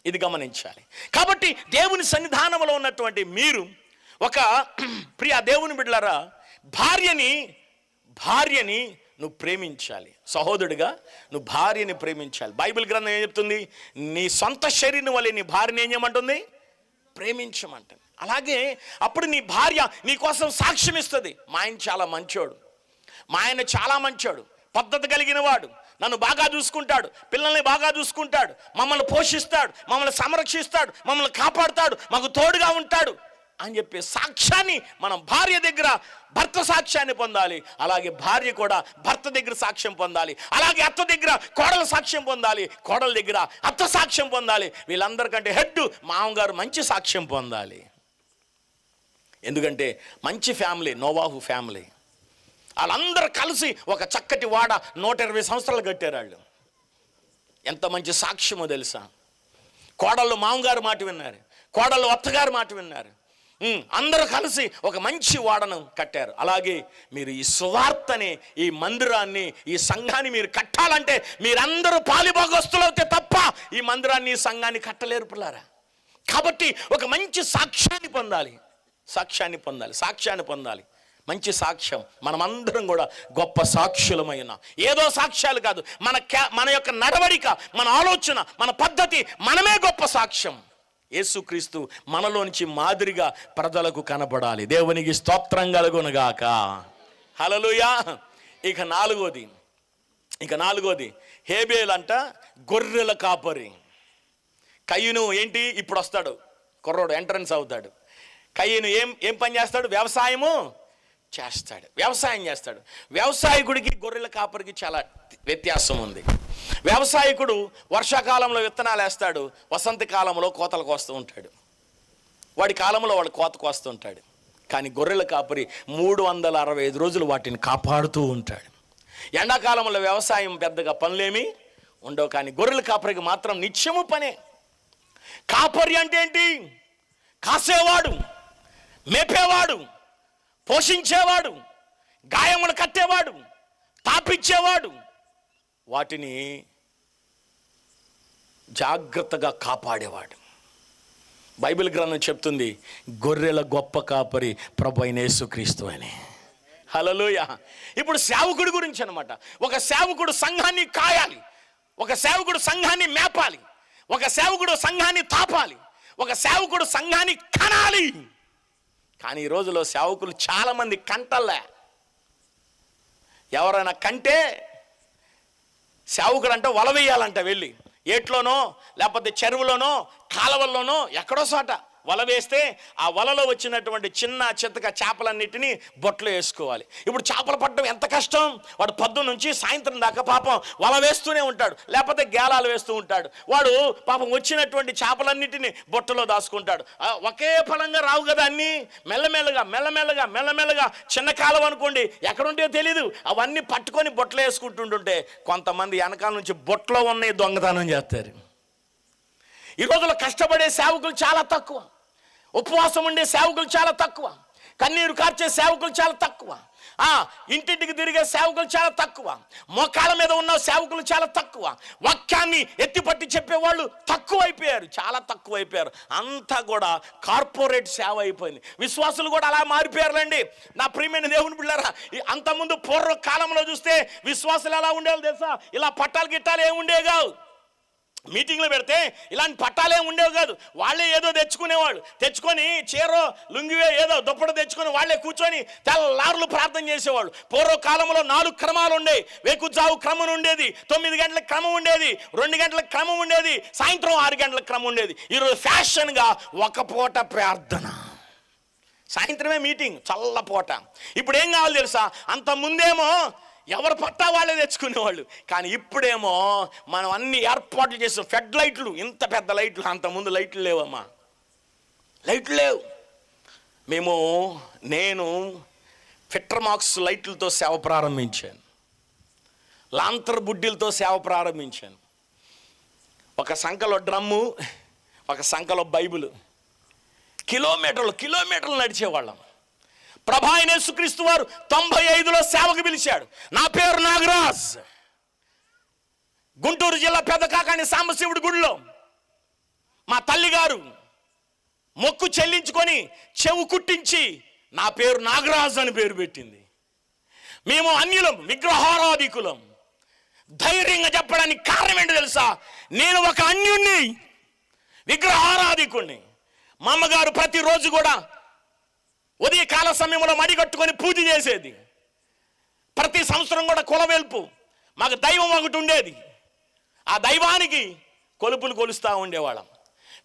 ఇది గమనించాలి. కాబట్టి దేవుని సన్నిధానంలో ఉన్నటువంటి మీరు ఒక ప్రియ దేవుని బిడ్డలారా, భార్యని నువ్వు ప్రేమించాలి. సహోదరుడిగా నువ్వు భార్యని ప్రేమించాలి. బైబిల్ గ్రంథం ఏం చెప్తుంది? నీ సొంత శరీరం వల్లే నీ భార్యని ఏం చేయమంటుంది? ప్రేమించమంటుంది. అలాగే అప్పుడు నీ భార్య నీ కోసం సాక్ష్యం ఇస్తుంది. మా ఆయన చాలా మంచోడు, మా ఆయన చాలా మంచోడు, పద్ధతి కలిగిన వాడు, నన్ను బాగా చూసుకుంటాడు, పిల్లల్ని బాగా చూసుకుంటాడు, మమ్మల్ని పోషిస్తాడు, మమ్మల్ని సంరక్షిస్తాడు, మమ్మల్ని కాపాడుతాడు, మాకు తోడుగా ఉంటాడు అని చెప్పి సాక్ష్యాన్ని మనం భార్య దగ్గర భర్త సాక్ష్యాన్ని పొందాలి. అలాగే భార్య కూడా భర్త దగ్గర సాక్ష్యం పొందాలి. అలాగే అత్త దగ్గర కోడల సాక్ష్యం పొందాలి, కోడల దగ్గర అత్త సాక్ష్యం పొందాలి. వీళ్ళందరికంటే హెడ్ మామగారు మంచి సాక్ష్యం పొందాలి. ఎందుకంటే మంచి ఫ్యామిలీ నోవాహు ఫ్యామిలీ. వాళ్ళందరూ కలిసి ఒక చక్కటి వాడ 120 సంవత్సరాలు కట్టారు. వాళ్ళు ఎంత మంచి సాక్ష్యమో తెలుసా? కోడళ్ళు మామగారు మాట విన్నారు, కోడళ్ళు అత్తగారు మాట విన్నారు, అందరూ కలిసి ఒక మంచి వాడను కట్టారు. అలాగే మీరు ఈ సువార్తని, ఈ మందిరాన్ని, ఈ సంఘాన్ని మీరు కట్టాలంటే మీరందరూ పాలిభాగస్తులవుతే తప్ప ఈ మందిరాన్ని, ఈ సంఘాన్ని కట్టలేరు పిల్లారా. కాబట్టి ఒక మంచి సాక్ష్యాన్ని పొందాలి. మంచి సాక్ష్యం. మనమందరం కూడా గొప్ప సాక్షులమైన, ఏదో సాక్ష్యాలు కాదు, మన యొక్క నడవడిక, మన ఆలోచన, మన పద్ధతి, మనమే గొప్ప సాక్ష్యం. యేసుక్రీస్తు మనలోంచి మాదిరిగా ప్రజలకు కనపడాలి. దేవునికి స్తోత్రం కలుగునుగాక. హల్లెలూయా. ఇక నాలుగోది హేబేల్ అంట గొర్రెల కాపరి. కయ్యూను ఏంటి, ఇప్పుడు వస్తాడు కుర్రోడు, ఎంట్రన్స్ అవుతాడు. కయ్యూను ఏం పని చేస్తాడు? వ్యవసాయం చేస్తాడు. వ్యవసాయకుడికి గొర్రెల కాపరికి చాలా వ్యత్యాసం ఉంది. వ్యవసాయకుడు వర్షాకాలంలో విత్తనాలు వేస్తాడు, వసంత కాలంలో కోతలు కోస్తూ ఉంటాడు, వాడి కాలంలో వాడు కోత కోస్తూ ఉంటాడు. కానీ గొర్రెల కాపరి 365 రోజులు వాటిని కాపాడుతూ ఉంటాడు. ఎండాకాలంలో వ్యవసాయం పెద్దగా పనులేమీ ఉండవు, కానీ గొర్రెల కాపరికి మాత్రం నిత్యము పనే. కాపరి అంటే ఏంటి? కాసేవాడు, మేపేవాడు, పోషించేవాడు, గాయములు కట్టేవాడు, తాపిచ్చేవాడు, వాటిని జాగ్రత్తగా కాపాడేవాడు. బైబిల్ గ్రంథం చెప్తుంది గొర్రెల గొప్ప కాపరి ప్రభువైన యేసుక్రీస్తు అని. హల్లెలూయా. ఇప్పుడు సేవకుడి గురించి అన్నమాట. ఒక సేవకుడు సంఘాన్ని కాయాలి, ఒక సేవకుడు సంఘాన్ని మేపాలి, ఒక సేవకుడు సంఘాన్ని తాపాలి, ఒక సేవకుడు సంఘాన్ని కనాలి. కానీ ఈ రోజులో సేవకులు చాలామంది కంటల్లే. ఎవరైనా కంటే సేవకుడు అంటే వల వేయాలంట, వెళ్ళి ఏట్లోనో లేకపోతే చెరువులోనో కాలవల్లోనో ఎక్కడో చోట వల వేస్తే ఆ వలలో వచ్చినటువంటి చిన్న చితక చేపలన్నిటినీ బొట్లో వేసుకోవాలి. ఇప్పుడు చేపలు పట్టడం ఎంత కష్టం. వాడు పొద్దున్న నుంచి సాయంత్రం దాకా పాపం వల వేస్తూనే ఉంటాడు, లేకపోతే గేలాలు వేస్తూ ఉంటాడు. వాడు పాపం వచ్చినటువంటి చేపలన్నిటినీ బొట్టలో దాచుకుంటాడు. ఒకే ఫలంగా రావు కదా అన్నీ, మెల్లమెల్లగా చిన్న కాలం అనుకోండి, ఎక్కడుంటే తెలీదు, అవన్నీ పట్టుకొని బొట్టలో వేసుకుంటుంటుంటే కొంతమంది వెనకాల నుంచి బొట్టలో ఉన్నాయి దొంగతనం చేస్తారు. ఈ రోజుల్లో కష్టపడే సేవకులు చాలా తక్కువ, ఉపవాసం ఉండే సేవకులు చాలా తక్కువ, కన్నీరు కార్చే సేవకులు చాలా తక్కువ, ఇంటింటికి తిరిగే సేవకులు చాలా తక్కువ, మోకాళ్ళ మీద ఉన్న సేవకులు చాలా తక్కువ, వాక్యాన్ని ఎత్తిపట్టి చెప్పేవాళ్ళు చాలా తక్కువైపోయారు. అంతా కూడా కార్పొరేట్ సేవ అయిపోయింది. విశ్వాసులు కూడా అలా మారిపోయారులేండి. నా ప్రియమైన దేవుని బిడ్డలారా, అంతకుముందు పూర్వ కాలంలో చూస్తే విశ్వాసులు ఎలా ఉండేవాళ్ళు తెలుసా? ఇలా పట్టాలు గిట్టాలు ఏమి ఉండేవి కావు. మీటింగ్లో పెడితే ఇలాంటి పట్టాలే ఉండేవి కాదు. వాళ్ళే ఏదో తెచ్చుకునేవాళ్ళు, తెచ్చుకొని చీరో లుంగివే ఏదో దుప్పటి తెచ్చుకొని వాళ్ళే కూర్చొని తెల్లారులు ప్రార్థన చేసేవాళ్ళు. పూర్వకాలంలో 4 క్రమాలు ఉండేవి. వేకుజావు క్రమం ఉండేది, 9 గంటల క్రమం ఉండేది, 2 గంటల క్రమం ఉండేది, సాయంత్రం 6 గంటల క్రమం ఉండేది. ఈరోజు ఫ్యాషన్గా ఒక పూట ప్రార్థన, సాయంత్రమే మీటింగ్, చల్లపూట. ఇప్పుడు ఏం కావాలి తెలుసా? అంత ముందేమో ఎవరు పట్టా వాళ్ళే తెచ్చుకునేవాళ్ళు, కానీ ఇప్పుడేమో మనం అన్ని ఏర్పాట్లు చేసాం. ఫెడ్ లైట్లు, ఇంత పెద్ద లైట్లు, అంతకుముందు లైట్లు లేవమ్మా, లైట్లు లేవు. నేను ఫిట్రమాక్స్ లైట్లతో సేవ ప్రారంభించాను, లాంతర్ బుడ్డిలతో సేవ ప్రారంభించాను. ఒక సంఖలో డ్రమ్ము, ఒక సంఖలో బైబిల్, కిలోమీటర్లు నడిచేవాళ్ళం. ప్రభు అయిన యేసుక్రీస్తు వారు 95లో సేవకు పిలిచాడు. నా పేరు నాగరాజ్. గుంటూరు జిల్లా పెదకాకాని సాంబశివుడి గుడిలో మా తల్లిగారు మొక్కు చెల్లించుకొని చెవు కుట్టించి నా పేరు నాగరాజు అని పేరు పెట్టింది. మేము అన్యులం, విగ్రహారాధికులం. ధైర్యంగా చెప్పడానికి కారణం ఏంటో తెలుసా? నేను ఒక అన్యుణ్ణి, విగ్రహారాధికుణ్ణి. మా అమ్మగారు ప్రతిరోజు కూడా ఉదయకాల సమయంలో మడిగట్టుకొని పూజ చేసేది. ప్రతి సంవత్సరం కూడా కులవెల్పు. మాకు దైవం ఒకటి ఉండేది. ఆ దైవానికి కొలుపులు కొలుస్తూ ఉండేవాళ్ళం.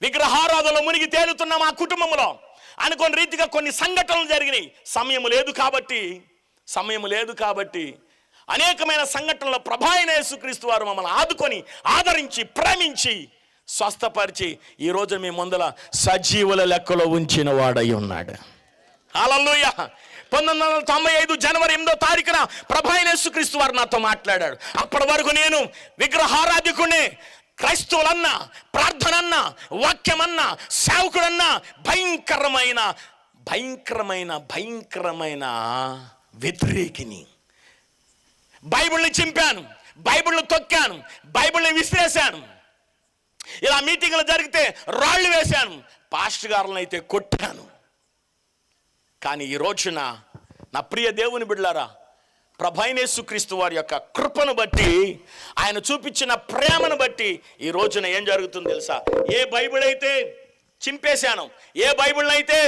విగ్రహారాధనలో మునిగి తేలుతున్న మా కుటుంబంలో అనుకోని రీతిగా కొన్ని సంఘటనలు జరిగినాయి. సమయం లేదు కాబట్టి అనేకమైన సంఘటనలో ప్రభు అయిన యేసుక్రీస్తు వారు మమ్మల్ని ఆదుకొని, ఆదరించి, ప్రేమించి, స్వస్థపరిచి ఈ రోజు మీ ముందల సజీవుల లెక్కలో ఉంచిన వాడై ఉన్నాడు. హల్లెలూయా. 1995 జనవరి 8వ తారీఖున ప్రభు అయిన యేసుక్రీస్తు వారు నాతో మాట్లాడాడు. అప్పటి వరకు నేను విగ్రహారాధికునే. క్రైస్తవులన్నా, ప్రార్థనన్నా, వాక్యమన్నా, సేవకుడన్నా భయంకరమైన వ్యతిరేకిని. బైబిల్ని చింపాను, బైబిల్ని తొక్కాను, బైబిల్ని విసిరేశాను. ఇలా మీటింగ్లు జరిగితే రాళ్ళు వేశాను, పాస్టర్ గారులను అయితే కొట్టాను. కానీ ఈ రోజున నా ప్రియ దేవుని బిడ్డలారా, ప్రభు అయిన యేసుక్రీస్తు వారి యొక్క కృపను బట్టి, ఆయన చూపించిన ప్రేమను బట్టి ఈ రోజున ఏం జరుగుతుందో తెలుసా? ఏ బైబిల్ అయితే చింపేశానో, ఏ బైబిల్ అయితే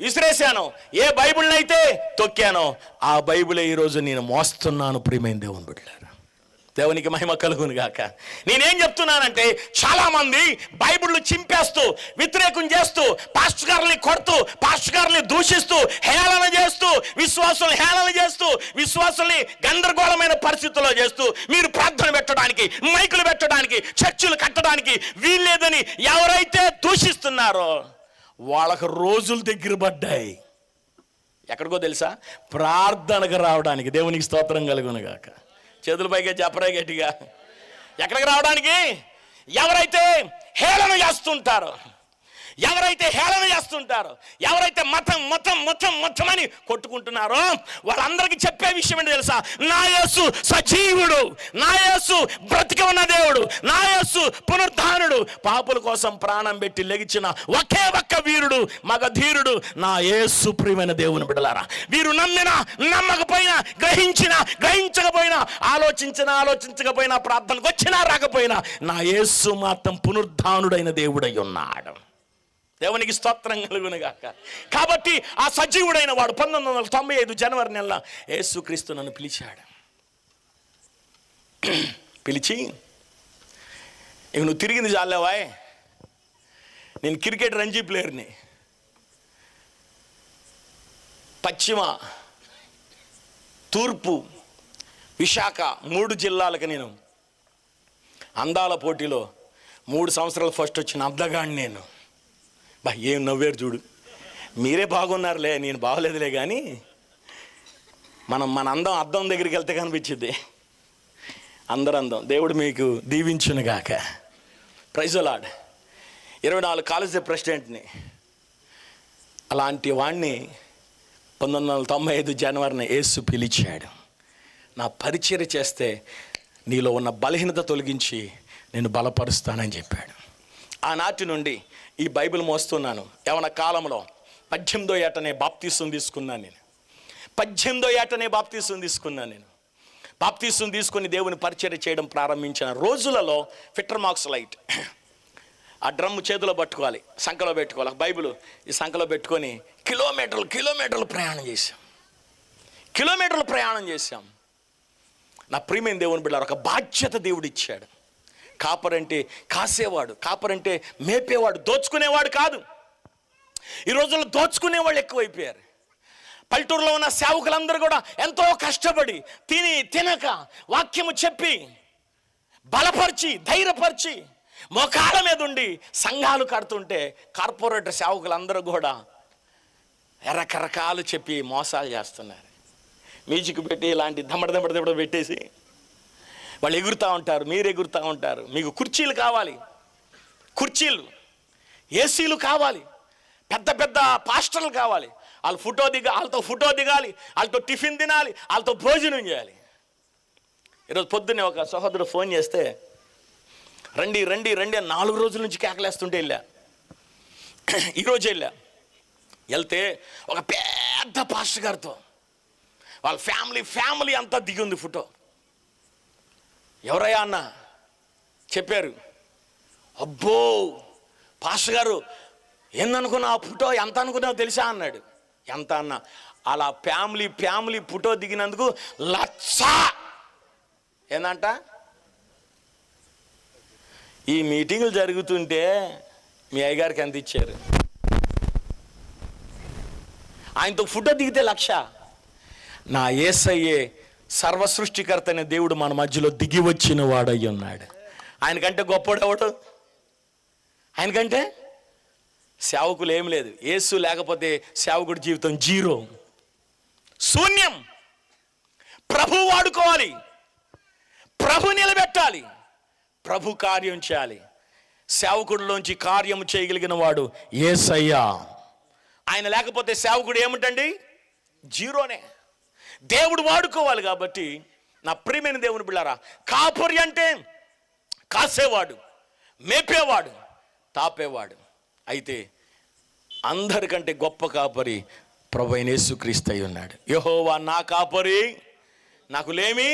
విసిరేశానో, ఏ బైబిల్ అయితే తొక్కానో, ఆ బైబిలే ఈరోజు నేను మోస్తున్నాను. ప్రియమైన దేవుని బిడ్డలారా, దేవునికి మహిమ కలుగును గాక. నేనేం చెప్తున్నానంటే, చాలా మంది బైబిళ్ళు చింపేస్తూ, వ్యతిరేకం చేస్తూ, పాస్టర్ గారిని కొడుతూ, పాస్టర్ గారిని దూషిస్తూ, హేళన చేస్తూ, విశ్వాసులను హేళన చేస్తూ, విశ్వాసుల్ని గందరగోళమైన పరిస్థితుల్లో చేస్తూ, మీరు ప్రార్థన పెట్టడానికి, మైకులు పెట్టడానికి, చర్చిలు కట్టడానికి వీల్లేదని ఎవరైతే దూషిస్తున్నారో వాళ్ళకు రోజులు దగ్గర పడ్డాయి. ఎక్కడికో తెలుసా? ప్రార్థనకు రావడానికి. దేవునికి స్తోత్రం కలుగును గాక. చేతుల పైగా చెప్పరా గట్టిగా. ఎక్కడికి రావడానికి? ఎవరైతే హేళన చేస్తుంటారో, ఎవరైతే మతం అని కొట్టుకుంటున్నారో వాళ్ళందరికీ చెప్పే విషయం ఏంటి తెలుసా? నా యేసు సజీవుడు, నా యేసు బ్రతికి ఉన్న దేవుడు, నా యేసు పునరుద్ధానుడు, పాపుల కోసం ప్రాణం పెట్టి లెగిచిన ఒకే ఒక్క వీరుడు, మగ ధీరుడు నా యేసు. ప్రియమైన దేవుని బిడ్డలారా, వీరు నమ్మినా నమ్మకపోయినా, గ్రహించకపోయినా, ఆలోచించకపోయినా, ప్రార్థనకు వచ్చినా రాకపోయినా, నా యేసు మాత్రం పునరుద్ధానుడైన దేవుడై ఉన్నాడు. దేవునికి స్తోత్రం కలుగును గాక. కాబట్టి ఆ సజీవుడైన వాడు 1995 జనవరి నెల యేసుక్రీస్తు నన్ను పిలిచాడు. పిలిచి, ఇక నువ్వు తిరిగింది చాలేవాయ్, నేను క్రికెట్ రంజీ ప్లేయర్ని, పశ్చిమ, తూర్పు, విశాఖ 3 జిల్లాలకు నేను అందాల పోటీలో 3 సంవత్సరాలు ఫస్ట్ వచ్చిన అద్దగాడిని నేను. ఏం నవ్వారు చూడు. మీరే బాగున్నారులే, నేను బాగోలేదులే. కానీ మన అందం అద్దం దగ్గరికి వెళ్తే కనిపించింది. అందరూ అందం. దేవుడు మీకు దీవించునుగాక. Praise the lord. 24 కాలేజీ ప్రెసిడెంట్ని. అలాంటి వాడిని 1995 జనవరిని యేసు పిలిచాడు. నా పరిచర్య చేస్తే నీలో ఉన్న బలహీనత తొలగించి నేను బలపరుస్తానని చెప్పాడు. ఆనాటి నుండి ఈ బైబిల్ మోస్తున్నాను. యవన కాలంలో 18వ ఏటనే బాప్తీసం తీసుకున్నాను నేను. 18వ ఏటనే బాప్తీసం తీసుకుని దేవుని పరిచర్య చేయడం ప్రారంభించిన రోజులలో ఫిట్టర్ మార్క్స్ లైట్, ఆ డ్రమ్ చేతిలో పట్టుకోవాలి, సంకలో పెట్టుకోవాలి, బైబిల్ ఈ సంకలో పెట్టుకొని కిలోమీటర్లు ప్రయాణం చేశాం. నా ప్రియమైన దేవుని బిడ్డ, ఒక బాధ్యత దేవుడు ఇచ్చాడు. కాపరంటే కాసేవాడు, కాపరంటే మేపేవాడు, దోచుకునేవాడు కాదు. ఈ రోజుల్లో దోచుకునేవాళ్ళు ఎక్కువైపోయారు. పల్లెటూరులో ఉన్న సేవకులందరూ కూడా ఎంతో కష్టపడి తినక వాక్యము చెప్పి బలపరిచి ధైర్యపరిచి మోకాళ్ళ మీద ఉండి సంఘాలు కడుతుంటే కార్పొరేట్ సేవకులందరూ కూడా రకరకాలు చెప్పి మోసాలు చేస్తున్నారు. మ్యూజిక్ పెట్టి ఇలాంటి దమ్మడ పెట్టేసి వాళ్ళు ఎగురుతూ ఉంటారు, మీరు ఎగురుతూ ఉంటారు. మీకు కుర్చీలు కావాలి, ఏసీలు కావాలి, పెద్ద పాస్టర్లు కావాలి. వాళ్ళతో ఫోటో దిగాలి, వాళ్ళతో టిఫిన్ తినాలి, వాళ్ళతో భోజనం చేయాలి. ఈరోజు పొద్దున్నే ఒక సహోదరుడు ఫోన్ చేస్తే రండి రండి రండి అని 4 రోజుల నుంచి కేకలేస్తుంటే వెళ్ళా. ఈరోజు వెళ్తే ఒక పెద్ద పాస్టర్ గారితో వాళ్ళ ఫ్యామిలీ అంతా దిగి ఉంది ఫోటో. ఎవరయ్యా అన్న చెప్పారు. అబ్బో పాస్టర్ గారు ఏందనుకున్నా ఆ ఫోటో ఎంత అనుకున్నావు తెలుసా అన్నాడు. ఎంత అన్న? అలా ఫ్యామిలీ ఫోటో దిగినందుకు 1,00,000. ఏందంట? ఈ మీటింగులు జరుగుతుంటే మీ అయ్యగారికి ఎంత ఇచ్చారు? ఆయనతో ఫోటో దిగితే 1,00,000. నా యేసయ్యే సర్వ సృష్టికర్త అనే దేవుడు మన మధ్యలో దిగి వచ్చిన వాడై ఉన్నాడు. ఆయనకంటే గొప్పవాడు ఎవడు? ఆయనకంటే సేవకులు ఏం లేదు. యేసు లేకపోతే సేవకుడి జీవితం 0, శూన్యం. ప్రభు వాడుకోవాలి, ప్రభు నిలబెట్టాలి, ప్రభు కార్యం చేయాలి. సేవకుడిలోంచి కార్యం చేయగలిగిన వాడు యేసయ్య. ఆయన లేకపోతే సేవకుడు ఏమిటండి? 0నే. దేవుడు వాడుకోవాలి. కాబట్టి నా ప్రియమైన దేవుని బిడ్డారా, కాపరి అంటే కాసేవాడు, మేపేవాడు, తాపేవాడు. అయితే అందరికంటే గొప్ప కాపరి ప్రభువైన యేసుక్రీస్తు అయి ఉన్నాడు. యెహోవా నా కాపరి, నాకు లేమి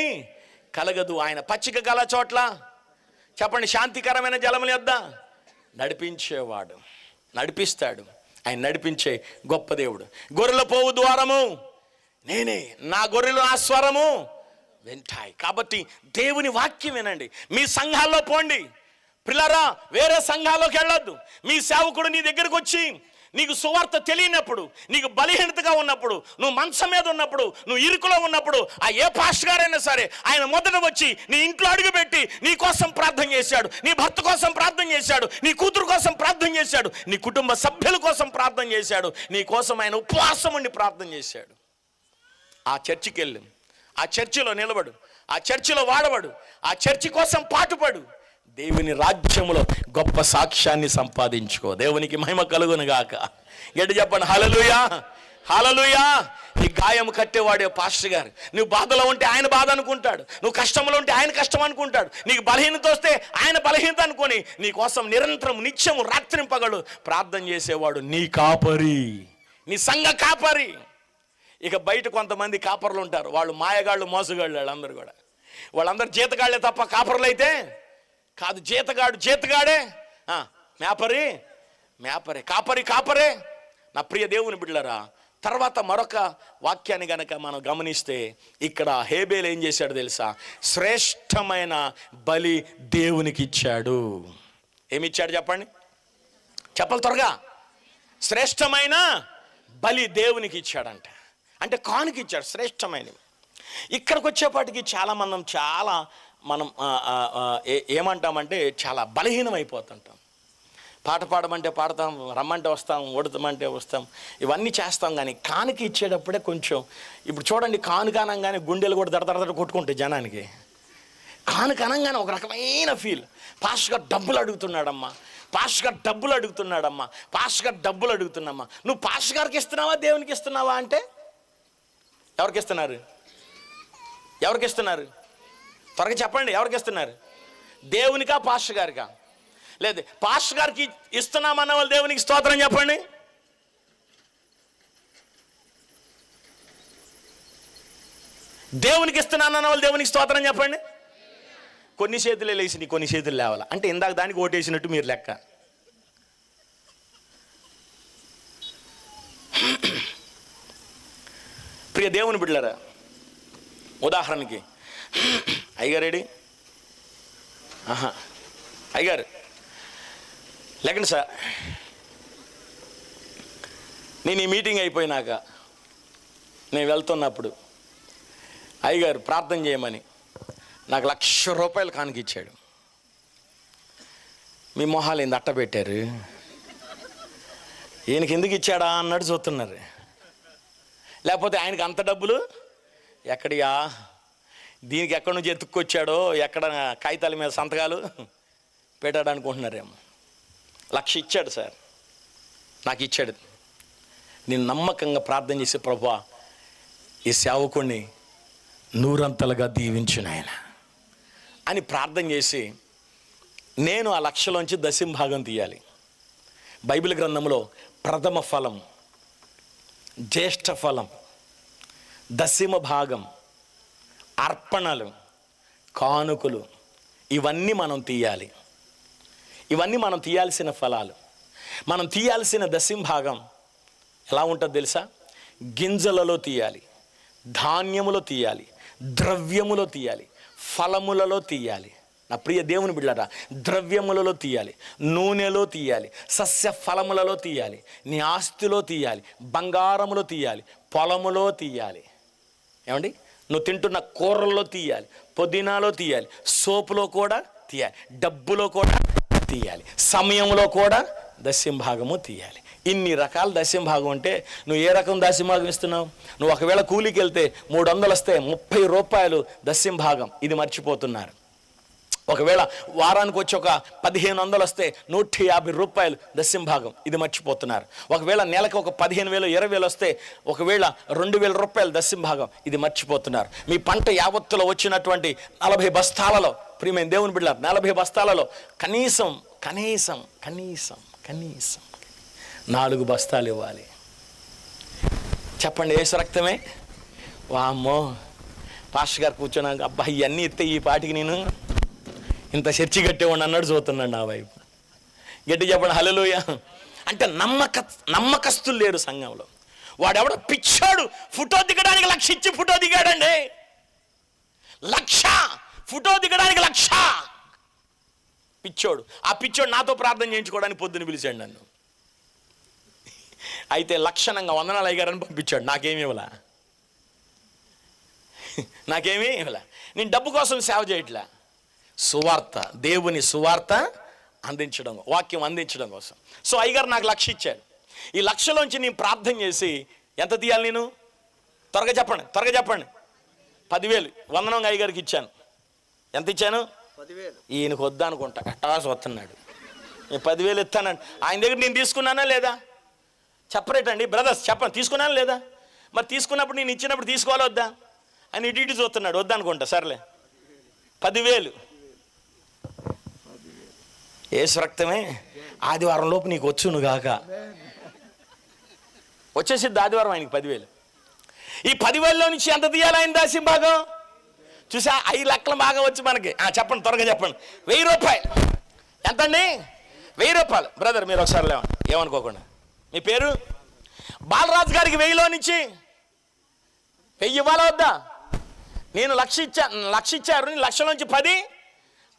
కలగదు. ఆయన పచ్చిక గల చోట్ల చెప్పండి శాంతికరమైన జలముల యొద్ద నడిపించేవాడు, నడిపిస్తాడు. ఆయన నడిపించే గొప్ప దేవుడు. గొర్రెల పోవు ద్వారము నేనే, నా గొర్రెలు నా స్వరము వింటాయి. కాబట్టి దేవుని వాక్యం వినండి. మీ సంఘాల్లో పోండి పిల్లరా, వేరే సంఘాల్లోకి వెళ్ళొద్దు. మీ సేవకుడు నీ దగ్గరకు వచ్చి నీకు సువార్త తెలియనప్పుడు, నీకు బలహీనతగా ఉన్నప్పుడు, నువ్వు మంచం మీద ఉన్నప్పుడు, నువ్వు ఇరుకులో ఉన్నప్పుడు, ఆ ఏ పాస్టర్ గారైనా సరే ఆయన మొదట వచ్చి నీ ఇంట్లో అడుగుపెట్టి నీ కోసం ప్రార్థన చేశాడు, నీ భర్త కోసం ప్రార్థన చేశాడు, నీ కూతురు కోసం ప్రార్థన చేశాడు, నీ కుటుంబ సభ్యుల కోసం ప్రార్థన చేశాడు, నీ కోసం ఆయన ఉపవాసం ఉండి ప్రార్థన చేశాడు. ఆ చర్చికి వెళ్ళు, ఆ చర్చిలో నిలబడు, ఆ చర్చిలో వాడబడు, ఆ చర్చి కోసం పాటుపడు. దేవుని రాజ్యములో గొప్ప సాక్ష్యాన్ని సంపాదించుకో. దేవునికి మహిమ కలుగును గాక. గట్టి చెప్పండి హల్లెలూయా, హల్లెలూయా. నీ గాయం కట్టేవాడే పాస్టర్ గారు. నువ్వు బాధలో ఉంటే ఆయన బాధ అనుకుంటాడు, నువ్వు కష్టంలో ఉంటే ఆయన కష్టం అనుకుంటాడు, నీకు బలహీనత వస్తే ఆయన బలహీనత అనుకొని నీ కోసం నిరంతరం నిత్యము రాత్రింపగలు ప్రార్థన చేసేవాడు నీ కాపరి, నీ సంఘ కాపరి. ఇక బయట కొంతమంది కాపర్లు ఉంటారు, వాళ్ళు మాయగాళ్ళు, మోసగాళ్ళు. వాళ్ళందరూ జీతగాళ్లే తప్ప కాపర్లు అయితే కాదు. జీతగాడే, మేపరే, కాపరే. నా ప్రియ దేవుని బిడ్డలారా, తర్వాత మరొక వాక్యాన్ని గనక మనం గమనిస్తే ఇక్కడ హేబేలు ఏం చేశాడు తెలుసా? శ్రేష్టమైన బలి దేవునికి ఇచ్చాడు. ఏమిచ్చాడు చెప్పండి, చెప్పాలి త్వరగా. శ్రేష్టమైన బలి దేవునికి ఇచ్చాడంట. అంటే కానుక ఇచ్చాడు శ్రేష్టమైనవి. ఇక్కడికి వచ్చేపాటికి మనం ఏమంటామంటే చాలా బలహీనం అయిపోతుంటాం. పాట పాడమంటే పాడతాం, రమ్మంటే వస్తాం, ఓడుతామంటే వస్తాం, ఇవన్నీ చేస్తాం. కానీ కానుక ఇచ్చేటప్పుడే కొంచెం, ఇప్పుడు చూడండి, కానుక అనగానే గుండెలు కూడా దడదడ కొట్టుకుంటాయి జనానికి. కానుక అనగానే ఒక రకమైన ఫీల్. పాస్టర్ గారు డబ్బులు అడుగుతున్నాడమ్మా, పాస్టర్ గారు డబ్బులు అడుగుతున్నామ్మా. నువ్వు పాస్టర్ గారికి ఇస్తున్నావా దేవునికి ఇస్తున్నావా అంటే ఎవరికి ఇస్తున్నారు? త్వరగా చెప్పండి, ఎవరికి ఇస్తున్నారు? దేవునికా పాస్టర్ గారికా? లేదు, పాస్టర్ గారికి ఇస్తున్నామన్న వాళ్ళు దేవునికి స్తోత్రం చెప్పండి. దేవునికి ఇస్తున్నానన్న వాళ్ళు దేవునికి స్తోత్రం చెప్పండి. కొన్ని చేతులే లేచి కొన్ని చేతులు లేవాల అంటే ఇందాక దానికి ఓటేసినట్టు మీరు లెక్క. ప్రియ దేవుని బిడ్డలారా, ఉదాహరణకి అయ్యగారేడి అయ్యగారు లేకండి సార్, నేను ఈ మీటింగ్ అయిపోయినాక నేను వెళ్తున్నప్పుడు అయ్యగారు ప్రార్థన చేయమని నాకు ₹1,00,000 కానుక ఇచ్చాడు. మీ మొహాలు ఏంది అట్ట పెట్టారు, ఈయనకి ఎందుకు ఇచ్చాడా అన్నట్టు చూస్తున్నారు. లేకపోతే ఆయనకి అంత డబ్బులు ఎక్కడియా, దీనికి ఎక్కడి నుంచి ఎత్తుక్కొచ్చాడో, ఎక్కడ కాగితాల మీద సంతకాలు పెట్టాడు అనుకుంటున్నారేమో. 1,00,000 ఇచ్చాడు సార్, నాకు ఇచ్చాడు. నేను నమ్మకంగా ప్రార్థన చేసి, ప్రభువా ఈ సేవకుణ్ణి నూరంతలుగా దీవించిన ఆయన అని ప్రార్థన చేసి, నేను ఆ లక్షలోంచి దశంభాగం తీయాలి. బైబిల్ గ్రంథంలో ప్రథమ ఫలం, జ్యేష్ఠ ఫలం, దశమ భాగం, అర్పణలు, కానుకలు, ఇవన్నీ మనం తీయాలి. ఇవన్నీ మనం తీయాల్సిన ఫలాలు. మనం తీయాల్సిన దశంభాగం ఎలా ఉంటుందో తెలుసా? గింజలలో తీయాలి, ధాన్యములో తీయాలి, ద్రవ్యములో తీయాలి, ఫలములలో తీయాలి. నా ప్రియ దేవుని బిడ్డలారా, ద్రవ్యములలో తీయాలి, నూనెలో తీయాలి, సస్య ఫలములలో తీయాలి, నీ ఆస్తిలో తీయాలి, బంగారములో తీయాలి, పొలములో తీయాలి. ఏమండి? నువ్వు తింటున్న కూరల్లో తీయాలి, పుదీనాలో తీయాలి, సోపులో కూడా తీయాలి, డబ్బులో కూడా తీయాలి, సమయంలో కూడా దశంభాగము తీయాలి. ఇన్ని రకాల దశంభాగం అంటే నువ్వు ఏ రకం దశంభాగం ఇస్తున్నావు? నువ్వు ఒకవేళ కూలికి వెళ్తే 300 వస్తే 30 రూపాయలు దశంభాగం, ఇది మర్చిపోతున్నారు. ఒకవేళ వారానికి వచ్చి ఒక 1500 వస్తే 150 రూపాయలు దశంభాగం, ఇది మర్చిపోతున్నారు. ఒకవేళ నెలకు ఒక 15,000 20,000 వస్తే ఒకవేళ 2,000 రూపాయలు దశంభాగం, ఇది మర్చిపోతున్నారు. మీ పంట యావత్తులో వచ్చినటువంటి 40 బస్తాలలో, ప్రియమైన దేవుని బిడ్డలారా, 40 బస్తాలలో కనీసం 4 బస్తాలు ఇవ్వాలి. చెప్పండి, యేసు రక్తమే. వామ్మో, పాస్టర్ గారు కూర్చున్నాక, అబ్బా ఇవన్నీ ఇస్తే ఈ పాటికి నేను ఇంత చర్చి కట్టేవాడిని అన్నాడు. చూస్తున్నాడు నా వైపు. గట్టి చెప్పండి హల్లెలూయా. అంటే నమ్మకస్తులు లేరు సంఘంలో. వాడెవడో పిచ్చాడు, ఫోటో దిగడానికి 1,00,000 ఇచ్చి ఫోటో దిగాడండి. 1,00,000 ఫోటో దిగడానికి 1,00,000. పిచ్చోడు. ఆ పిచ్చోడు నాతో ప్రార్థన చేయించుకోవడానికి పొద్దున పిలిచాడు నన్ను. అయితే లక్షణంగా వందనాలు అయ్యారని పంపించాడు. నాకేమీ ఇవ్వలా. నేను డబ్బు కోసం సేవ చేయట్లా. సువార్త, దేవుని సువార్త అందించడం, వాక్యం అందించడం కోసం. సో అయ్యగారు నాకు 1,00,000 ఇచ్చాడు. ఈ 1,00,000లోంచి నేను ప్రార్థన చేసి ఎంత తీయాలి? నేను త్వరగా చెప్పండి 10,000 వందనంగా అయ్యగారికి ఇచ్చాను. ఎంత ఇచ్చాను? 10,000. ఈయనకు వద్దనుకుంటా, కట్టాల్సి వస్తున్నాడు. నేను 10,000 ఇస్తానండి. ఆయన దగ్గర నేను తీసుకున్నానా లేదా? చెప్పరేటండి బ్రదర్స్, చెప్పండి, తీసుకున్నానా లేదా? మరి తీసుకున్నప్పుడు నేను ఇచ్చినప్పుడు తీసుకోవాలా వద్దా అని ఇటు చూస్తున్నాడు. వద్దనుకుంటా, సర్లే 10,000. యేసు రక్తమే. ఆదివారం లోపు నీకు వచ్చును గాక. వచ్చేసిద్ది ఆదివారం ఆయనకి 10,000. ఈ 10,000లో నుంచి ఎంత తీయాలి ఆయన దశంభాగం? చూసా, 5 లక్షల భాగం వచ్చి మనకి. చెప్పండి, త్వరగా చెప్పండి. 1,000 రూపాయలు. ఎంతండి? 1,000 రూపాయలు. బ్రదర్ మీరు ఒకసారి లేవండి, ఏమనుకోకుండా. మీ పేరు? బాలరాజు గారికి 1,000లో నుంచి 1,000 ఇవ్వాలా వద్దా? నేను 1,00,000 ఇచ్చారు. 1,00,000 నుంచి 10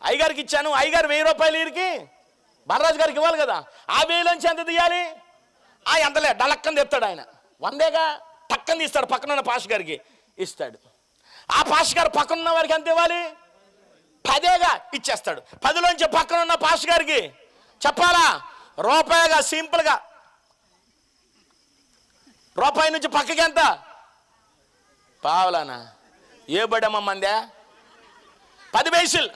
అయ్యగారికి ఇచ్చాను. అయ్యగారు 1,000 రూపాయలు వీరికి బాలరాజు గారికి ఇవ్వాలి కదా. ఆ 1,000 నుంచి ఎంత తీయాలి? ఎంతలే డలక్కని తెస్తాడు ఆయన. 100గా టక్కని తీస్తాడు, పక్కన ఉన్న పాస్ గారికి ఇస్తాడు. ఆ పాస్ గారు పక్కన ఉన్న వారికి ఎంత ఇవ్వాలి? 10గా ఇచ్చేస్తాడు. 10లోంచి పక్కన ఉన్న పాస్ గారికి చెప్పాలా? రూపాయిగా, సింపుల్గా. రూపాయి నుంచి పక్కకి ఎంత? పావలానా? ఏ బడమ్మ మందే? 10 పైసలు.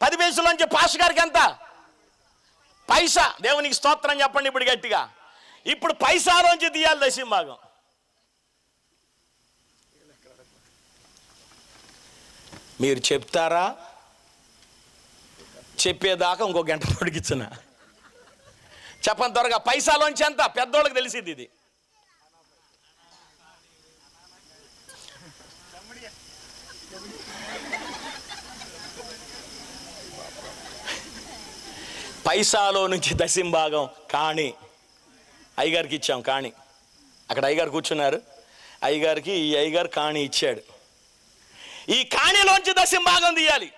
10 పైసలోంచి పాస్ గారికి ఎంత? పైసా. దేవునికి స్తోత్రం చెప్పండి ఇప్పుడు గట్టిగా. ఇప్పుడు పైసాలోంచి తీయాలి దశంభాగం. మీరు చెప్తారా? చెప్పేదాకా ఇంకో గంట పొడిగిచ్చిన. చెప్పండి త్వరగా. పైసాలోంచి ఎంత? పెద్దోళ్ళకి తెలిసింది ఇది. పైసాలో నుంచి దశంభాగం కాణి అయ్యగారికి ఇచ్చాం. కాణి అక్కడ అయ్యగారు కూర్చున్నారు. అయ్యగారికి ఈ అయ్యగారు కాణి ఇచ్చాడు. ఈ కాణిలోంచి దశంభాగం తీయాలి.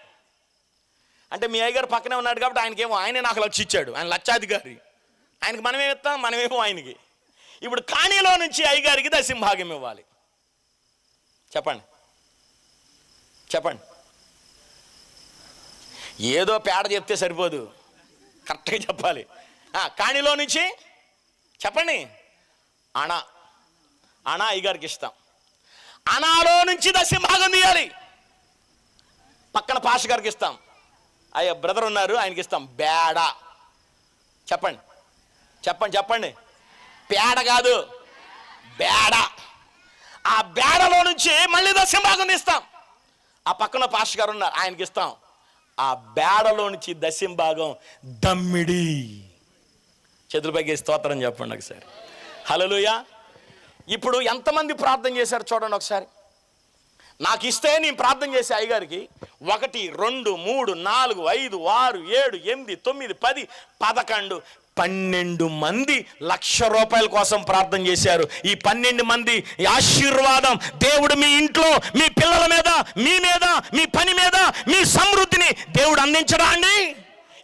అంటే మీ అయ్యగారు పక్కనే ఉన్నాడు కాబట్టి ఆయనకేమో ఆయనే నాకు 1,00,000 ఇచ్చాడు. ఆయన లక్షాధికారి. ఆయనకి మనమేమి ఇస్తాం? మనమేమో ఆయనకి. ఇప్పుడు కాణిలో నుంచి అయ్యగారికి దశంభాగం ఇవ్వాలి. చెప్పండి. ఏదో పేడ చెప్తే సరిపోదు, కరెక్ట్గా చెప్పాలి. కాణిలో నుంచి చెప్పండి. అణా అయ్యగారికి ఇస్తాం. అణాలో నుంచి దశంభాగం తీయాలి. పక్కన పాష గారికి ఇస్తాం. అయ్యా బ్రదర్ ఉన్నారు, ఆయనకి ఇస్తాం. బేడ. చెప్పండి. పేడ కాదు, బేడ. ఆ బేడలో నుంచి మళ్ళీ దశంభాగం ఇస్తాం. ఆ పక్కన పాస్టర్ గారు ఉన్నారు, ఆయనకి ఇస్తాం. ఆ బేడలో నుంచి దశంభాగం దమ్మిడి. చేతులపైకి స్తోత్రం చెప్పండి ఒకసారి. హల్లెలూయా. ఇప్పుడు ఎంతమంది ప్రార్థన చేశారు చూడండి ఒకసారి. నాకు ఇస్తే నేను ప్రార్థన చేసే అయ్యగారికి 1 2 3 4 5 6 7 8 9 10 11 12 మంది ₹1,00,000 కోసం ప్రార్థన చేశారు. ఈ 12 మంది ఆశీర్వాదం దేవుడు మీ ఇంట్లో, మీ పిల్లల మీద, మీ మీద, మీ పని మీద, మీ సమృద్ధిని దేవుడు అందించడా అండి?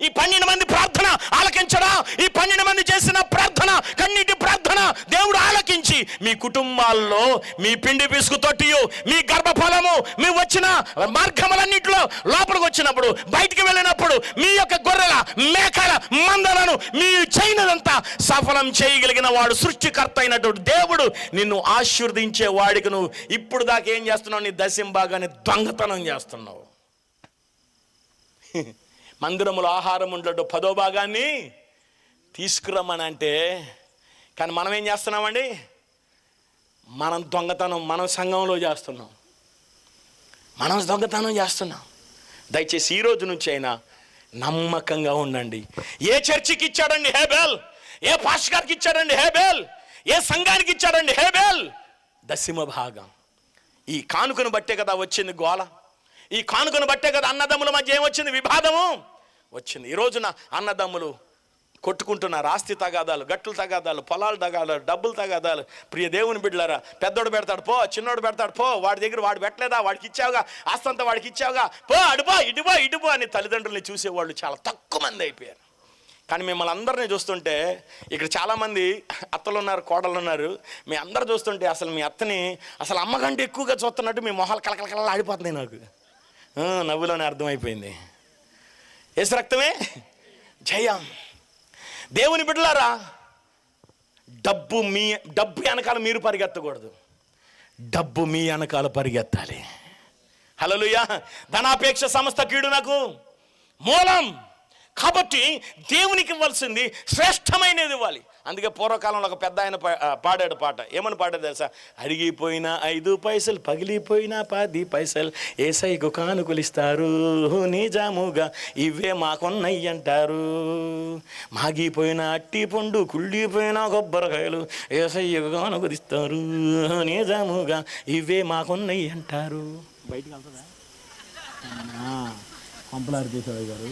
ఈ 12 మంది ప్రార్థన ఆలకించడా? ఈ 12 మంది చేసిన ప్రార్థన, కన్నీటి ప్రార్థన దేవుడు ఆలకించి మీ కుటుంబాల్లో మీ పిండి పిసుకు తొట్టియు, మీ గర్భఫలము, మీ వచ్చిన మార్గములన్నింటిలో లోపలికి వచ్చినప్పుడు, బయటికి వెళ్ళినప్పుడు మీ యొక్క గొర్రెల, మేకల మందలను మీ చేయనదంతా సఫలం చేయగలిగిన వాడు, సృష్టికర్త అయినటువంటి దేవుడు నిన్ను ఆశీర్వదించే వాడికి నువ్వు ఇప్పుడు దాకా ఏం చేస్తున్నావు? నీ దశంభాగాన్ని దొంగతనం చేస్తున్నావు. మందిరములో ఆహారం ఉండడు 10వ భాగాన్ని తీసుకురమ్మని అంటే, కానీ మనం ఏం చేస్తున్నామండి? మనం దొంగతనం మనం సంఘంలో చేస్తున్నాం, మనం దొంగతనం చేస్తున్నాం. దయచేసి ఈ రోజు నుంచి అయినా నమ్మకంగా ఉండండి. ఏ చర్చికి ఇచ్చాడండి హేబేల్? ఏ పాస్టర్ గారికి ఇచ్చాడండి హేబేల్? ఏ సంఘానికి ఇచ్చాడండి హేబేల్? దశమ భాగం. ఈ కానుకను బట్టే కదా వచ్చింది గోల. ఈ కానుకను బట్టే కదా అన్నదమ్ముల మధ్య ఏమొచ్చింది? విభాదము వచ్చింది. ఈ రోజున అన్నదమ్ములు కొట్టుకుంటున్నారు. ఆస్తి తగాదాలు, గట్లు తగాదాలు, పొలాలు తగాదాలు, డబ్బులు తగాదాలు. ప్రియ దేవుని బిడ్డలారా, పెద్దోడు పెడతాడు పో, చిన్నోడు పెడతాడు పో, వాడి దగ్గర వాడు పెట్టలేదా, వాడికి ఇచ్చావుగా, ఆస్తంతా వాడికి ఇచ్చావుగా, పో అడుపో ఇటుపో ఇటుపో అని తల్లిదండ్రుల్ని చూసేవాళ్ళు చాలా తక్కువ మంది అయిపోయారు. కానీ మిమ్మల్ని అందరినీ చూస్తుంటే, ఇక్కడ చాలామంది అత్తలు ఉన్నారు, కోడలు ఉన్నారు, మీ అందరు చూస్తుంటే అసలు మీ అత్తని అసలు అమ్మకంటే ఎక్కువగా చూస్తున్నట్టు మీ మొహాలు కలకలకల ఆడిపోతున్నాయి. నాకు నవ్వులోనే అర్థమైపోయింది. యేసు రక్తమే జయం. దేవుని బిడ్డలారా, డబ్బు వెనకాల మీరు పరిగెత్తకూడదు, డబ్బు మీ వెనకాల పరిగెత్తాలి. హల్లెలూయా. ధనాపేక్ష సమస్త కీడునకు మూలం. కాబట్టి దేవునికి ఇవ్వాల్సింది శ్రేష్టమైనది ఇవ్వాలి. అందుకే పూర్వకాలంలో ఒక పెద్ద ఆయన పాడాడు పాట. ఏమని పాడాడు తెలుసా? అడిగిపోయిన 5 పైసలు, పగిలిపోయిన 10 పైసలు, ఏసైకు కానుకలిస్తారు నిజాముగా, ఇవే మాకొన్నయ్యి అంటారు. మాగిపోయిన అట్టి పండు, కుళ్ళిపోయిన కొబ్బరికాయలు, ఏసైకు కానుకలిస్తారు నిజాముగా, ఇవే మాకొన్నయ్యి అంటారు. బయటికి వెళ్తుందా? పంపలారు చేసేవాడు గారు.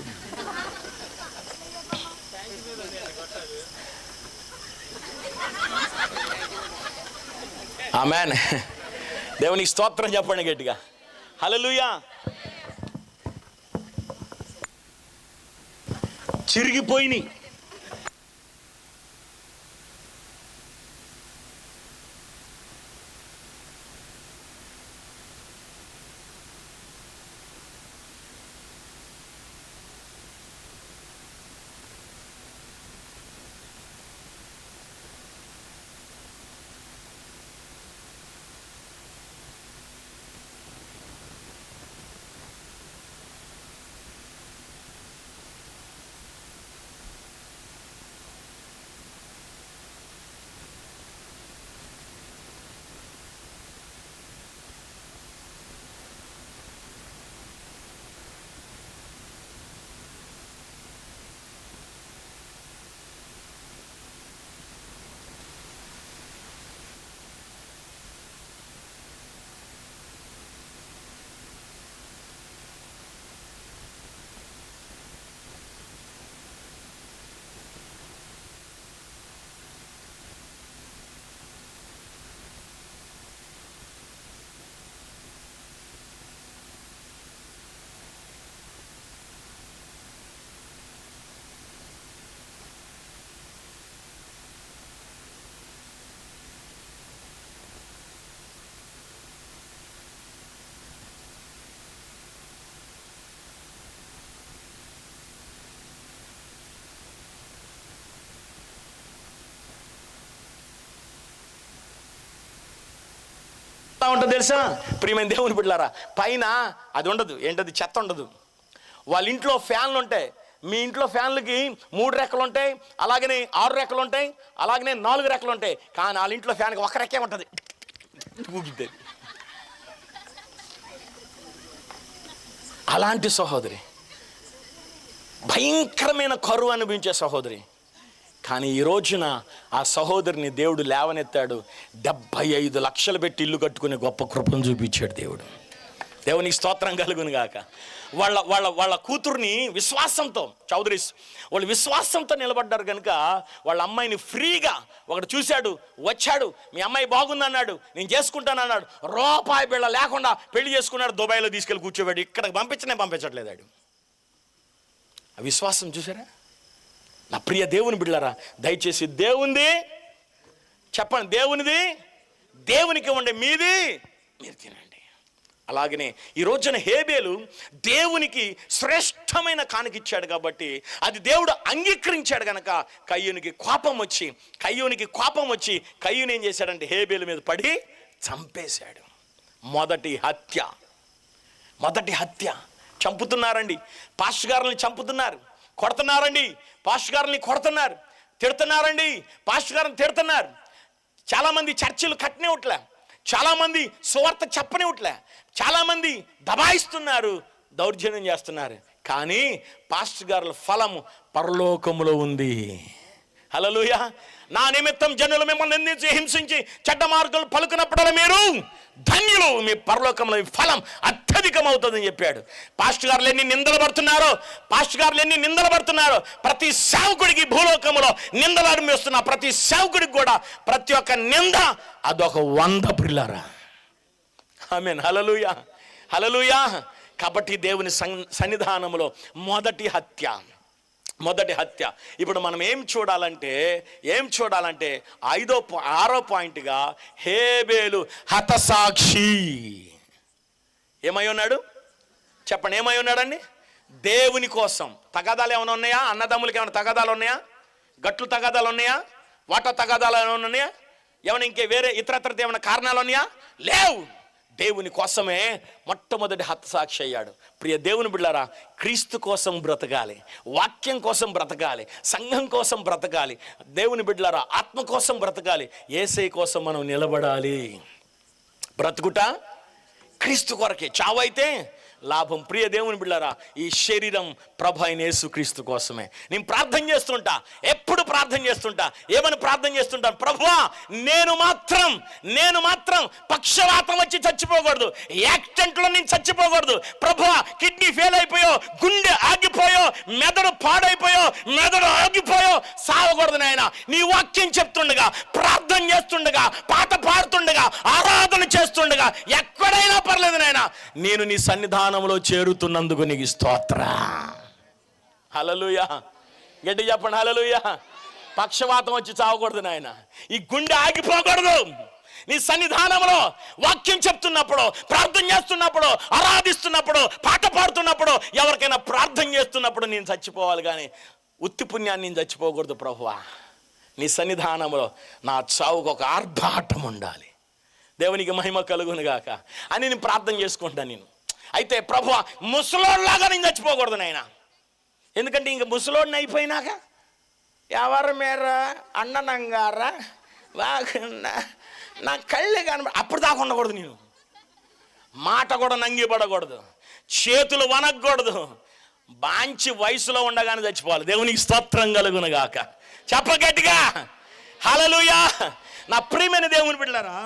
ఆమేన్. దేవునికి స్తోత్రం చెప్పండి గట్టిగా. హల్లెలూయా. చిరిగిపోయినాయి. ఉంటుంది తెలుసా ప్రియమైన దేవుని బిడ్డలారా? పైన అది ఉండదు, ఏంటది, చెత్త ఉండదు. వాళ్ళ ఇంట్లో ఫ్యాన్లు ఉంటాయి, మీ ఇంట్లో ఫ్యాన్లకి 3 రెక్కలు ఉంటాయి, అలాగనే 6 రెక్కలు ఉంటాయి, అలాగనే 4 రెక్కలు ఉంటాయి. కానీ వాళ్ళ ఇంట్లో ఫ్యాన్కి 1 రెక్కే ఉంటుంది, ఊగిద్ది. అలాంటి సహోదరి, భయంకరమైన కరువు అనిపించే సహోదరి. కానీ ఈ రోజున ఆ సహోదరిని దేవుడు లేవనెత్తాడు. 75 లక్షలు పెట్టి ఇల్లు కట్టుకునే గొప్ప కృపను చూపించాడు దేవుడు. దేవునికి స్తోత్రం కలుగును గాక. వాళ్ళ కూతుర్ని విశ్వాసంతో, చౌదరీస్ వాళ్ళు విశ్వాసంతో నిలబడ్డారు కనుక వాళ్ళ అమ్మాయిని ఫ్రీగా ఒకడు చూశాడు, వచ్చాడు, మీ అమ్మాయి బాగుందన్నాడు, నేను చేసుకుంటానన్నాడు. రూపాయి బిళ్ళ లేకుండా పెళ్లి చేసుకున్నాడు. దుబాయ్లో తీసుకెళ్ళి కూర్చోబెట్టి ఇక్కడికి పంపించట్లేదు ఆడు. ఆ విశ్వాసం చూసారా? నా ప్రియ దేవుని బిడ్డలారా, దయచేసి దేవునిది చెప్పండి, దేవునిది దేవునికి ఇవ్వండి, మీది మీరు తినండి. అలాగనే ఈ రోజున హేబేలు దేవునికి శ్రేష్టమైన కానుకిచ్చాడు కాబట్టి అది దేవుడు అంగీకరించాడు కనుక కయ్యూనికి కోపం వచ్చి కయ్యూని ఏం చేశాడంటే హేబేలు మీద పడి చంపేశాడు. మొదటి హత్య. చంపుతున్నారండి, పాస్టర్ గారుల్ని చంపుతున్నారు, కొడుతున్నారండి, పాస్టర్ గారుల్ని కొడుతున్నారు, తిడుతున్నారండి, పాస్టర్ గారిని తిడుతున్నారు. చాలామంది చర్చిలు కట్టనివ్వట్లే, చాలామంది సువార్త చెప్పనివ్వట్లే, చాలామంది దబాయిస్తున్నారు, దౌర్జన్యం చేస్తున్నారు. కానీ పాస్టర్ గారుల ఫలము పరలోకములో ఉంది. హల్లెలూయా. నా నిమిత్తం జనులు మిమ్మల్ని నిందించి హింసించి చెడ్డ మార్గాలు పలుకున్నప్పుడల్లా మీరు ధన్యులు, మీ పరలోకంలో మీ ఫలం అత్యధికమవుతుందని చెప్పాడు. పాస్టర్ గారులు ఎన్ని నిందలు పడుతున్నారో ప్రతి సేవకుడికి భూలోకములో నిందలు అనుభవిస్తున్న ప్రతి సేవకుడికి కూడా ప్రతి ఒక్క నింద అదొక 100 పిల్లరా. ఆమేన్. హల్లెలూయా. కాబట్టి దేవుని సన్నిధానంలో మొదటి హత్య. ఇప్పుడు మనం ఏం చూడాలంటే 6వ పాయింట్గా హేబేలు హతసాక్షి. ఏమై ఉన్నాడు చెప్పండి, ఏమై ఉన్నాడండి? దేవుని కోసం. తగాదాలు ఏమైనా ఉన్నాయా? అన్నదమ్ములకి ఏమైనా తగాదాలు ఉన్నాయా? గట్లు తగాదాలు ఉన్నాయా? వాటో తగాదాలు ఏమైనా ఉన్నాయా? ఏమైనా ఇంకే వేరే ఇతరత్ర ఏమైనా కారణాలు ఉన్నాయా? లేవు. దేవుని కోసమే మొట్టమొదటి హతసాక్షి అయ్యాడు. ప్రియ దేవుని బిడ్డలారా, క్రీస్తు కోసం బ్రతకాలి, వాక్యం కోసం బ్రతకాలి, సంఘం కోసం బ్రతకాలి. దేవుని బిడ్డలారా, ఆత్మ కోసం బ్రతకాలి, యేసయ్య కోసం మనం నిలబడాలి. బ్రతుకుట క్రీస్తు కొరకే, చావైతే లాభం. ప్రియ దేవుని బిడ్డలారా, ఈ శరీరం ప్రభు అయిన యేసుక్రీస్తు కోసమే. నేను ప్రార్థన చేస్తుంటా, ఎప్పుడు ప్రార్థన చేస్తుంటా. ఏమని ప్రార్థన చేస్తుంటాను? ప్రభువా, నేను మాత్రం పక్షవాతం వచ్చి చచ్చిపోకూడదు, యాక్సిడెంట్లో నేను చచ్చిపోకూడదు. ప్రభువా, కిడ్నీ ఫెయిల్ అయిపోయో, గుండె ఆగిపోయో, మెదడు పాడైపోయో, మెదడు ఆగిపోయో సావకూడదు నాయన. నీ వాక్యం చెప్తుండగా, ప్రార్థన చేస్తుండగా, పాట పాడుతుండగా, ఆరాధన చేస్తుండగా, ఎక్కడైనా పర్లేదు నాయన, నేను నీ సన్నిధానంలో చేరుతున్నందుకు నీకు స్తోత్ర. హల్లెలూయా. గట్టి చెప్పండి, హల్లెలూయా. పక్షవాతం వచ్చి చావకూడదు నాయన, ఈ గుండె ఆగిపోకూడదు. నీ సన్నిధానంలో వాక్యం చెప్తున్నప్పుడు, ప్రార్థన చేస్తున్నప్పుడు, ఆరాధిస్తున్నప్పుడు, పాట పాడుతున్నప్పుడు, ఎవరికైనా ప్రార్థన చేస్తున్నప్పుడు నేను చచ్చిపోవాలి, కానీ ఉత్తి పుణ్యాన్ని నేను చచ్చిపోకూడదు. ప్రభువా, నీ సన్నిధానంలో నా చావుకు ఒక ఆర్భాటం ఉండాలి. దేవునికి మహిమ కలుగును గాక అని నేను ప్రార్థన చేసుకుంటాను. నేను అయితే ప్రభువా, ముసలోడ్లాగా నేను చచ్చిపోకూడదు నాయన. ఎందుకంటే ఇంక ముసలోడిని అయిపోయినాక ఎవరు మేరా అన్ననంగారా వాగన్నా నా కళ్ళే కాని అప్పుడు దాకా ఉండకూడదు. నేను మాట కూడా నంగిపడకూడదు, చేతులు వనకూడదు. బాంచి వయసులో ఉండగానే చచ్చిపోవాలి. దేవునికి స్తోత్రం కలుగును గాక. చెప్ప గట్టిగా హల్లెలూయా. నా ప్రియమైన దేవుని బిడ్డలారా,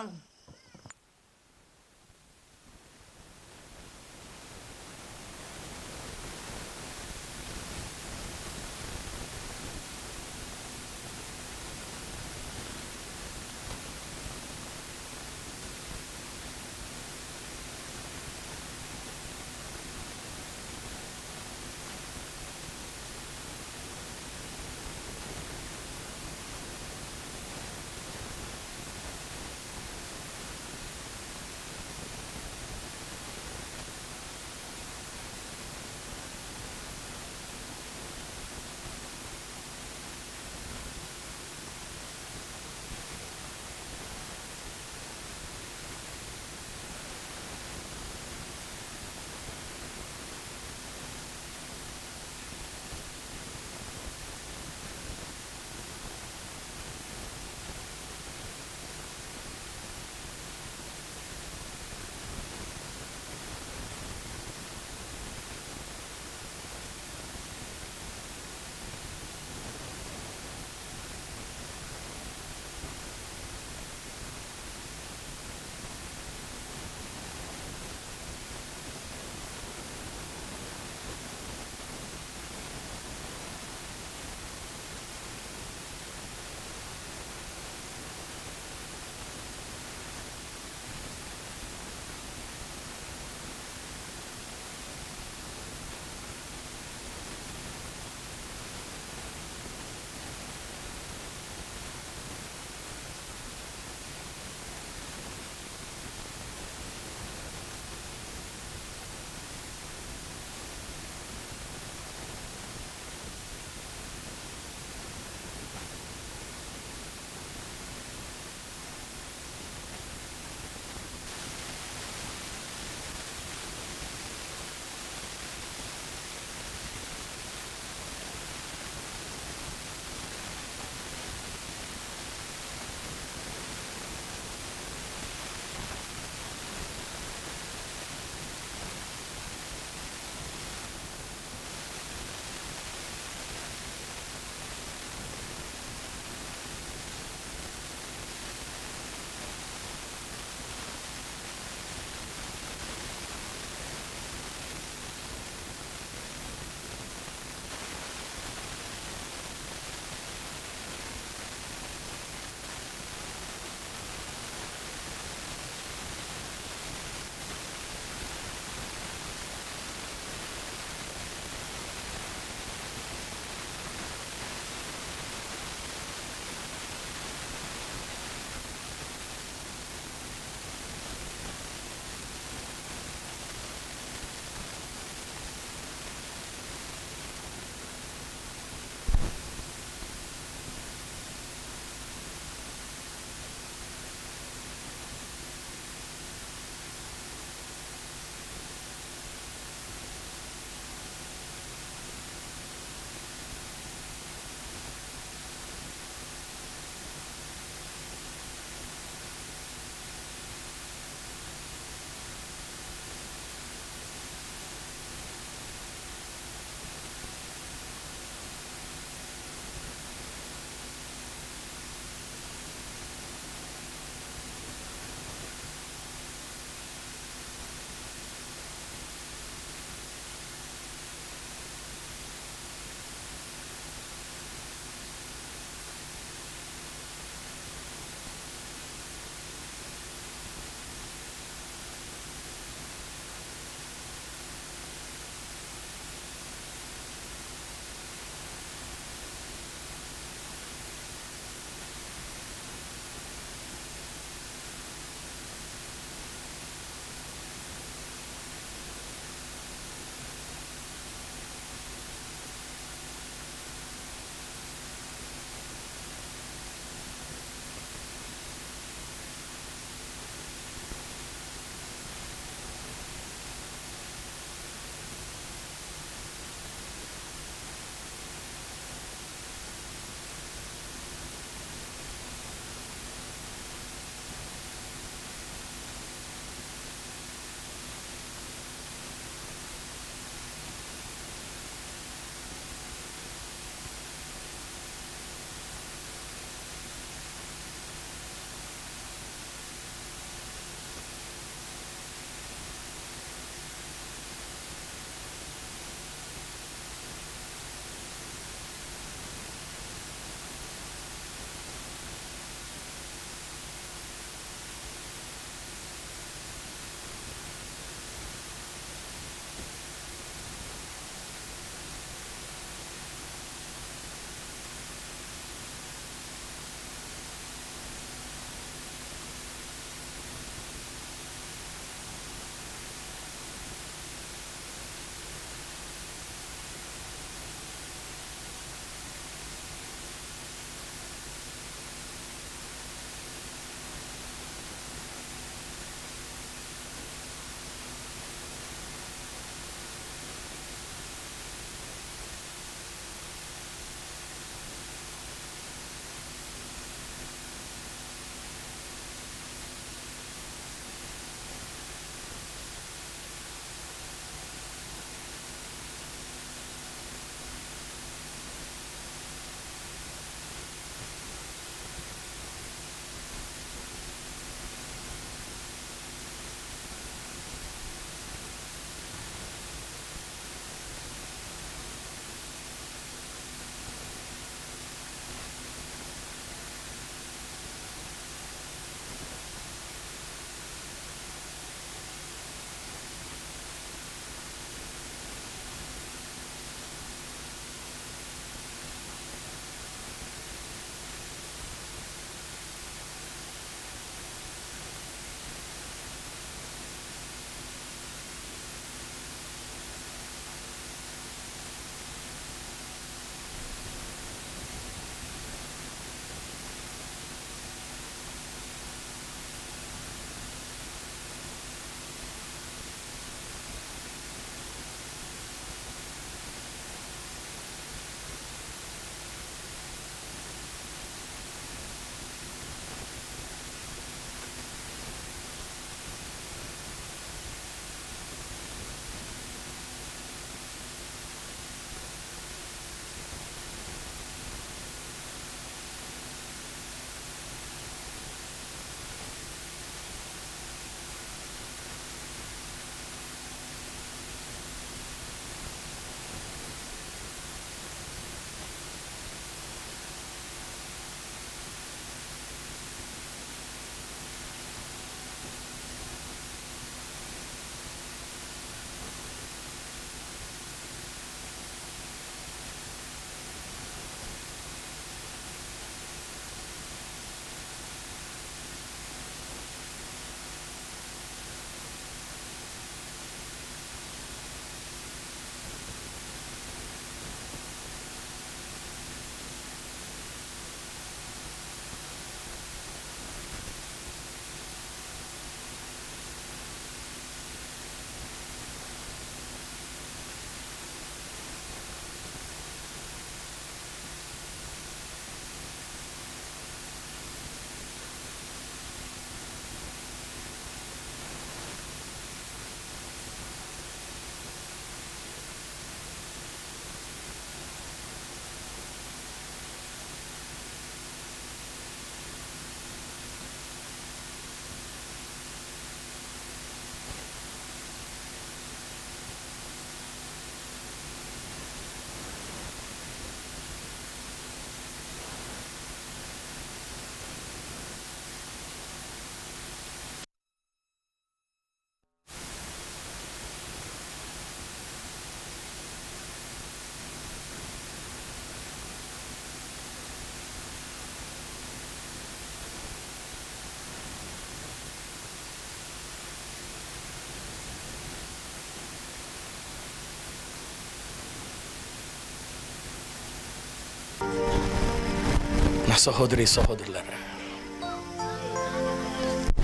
నా సహోదరి సహోదరులారా,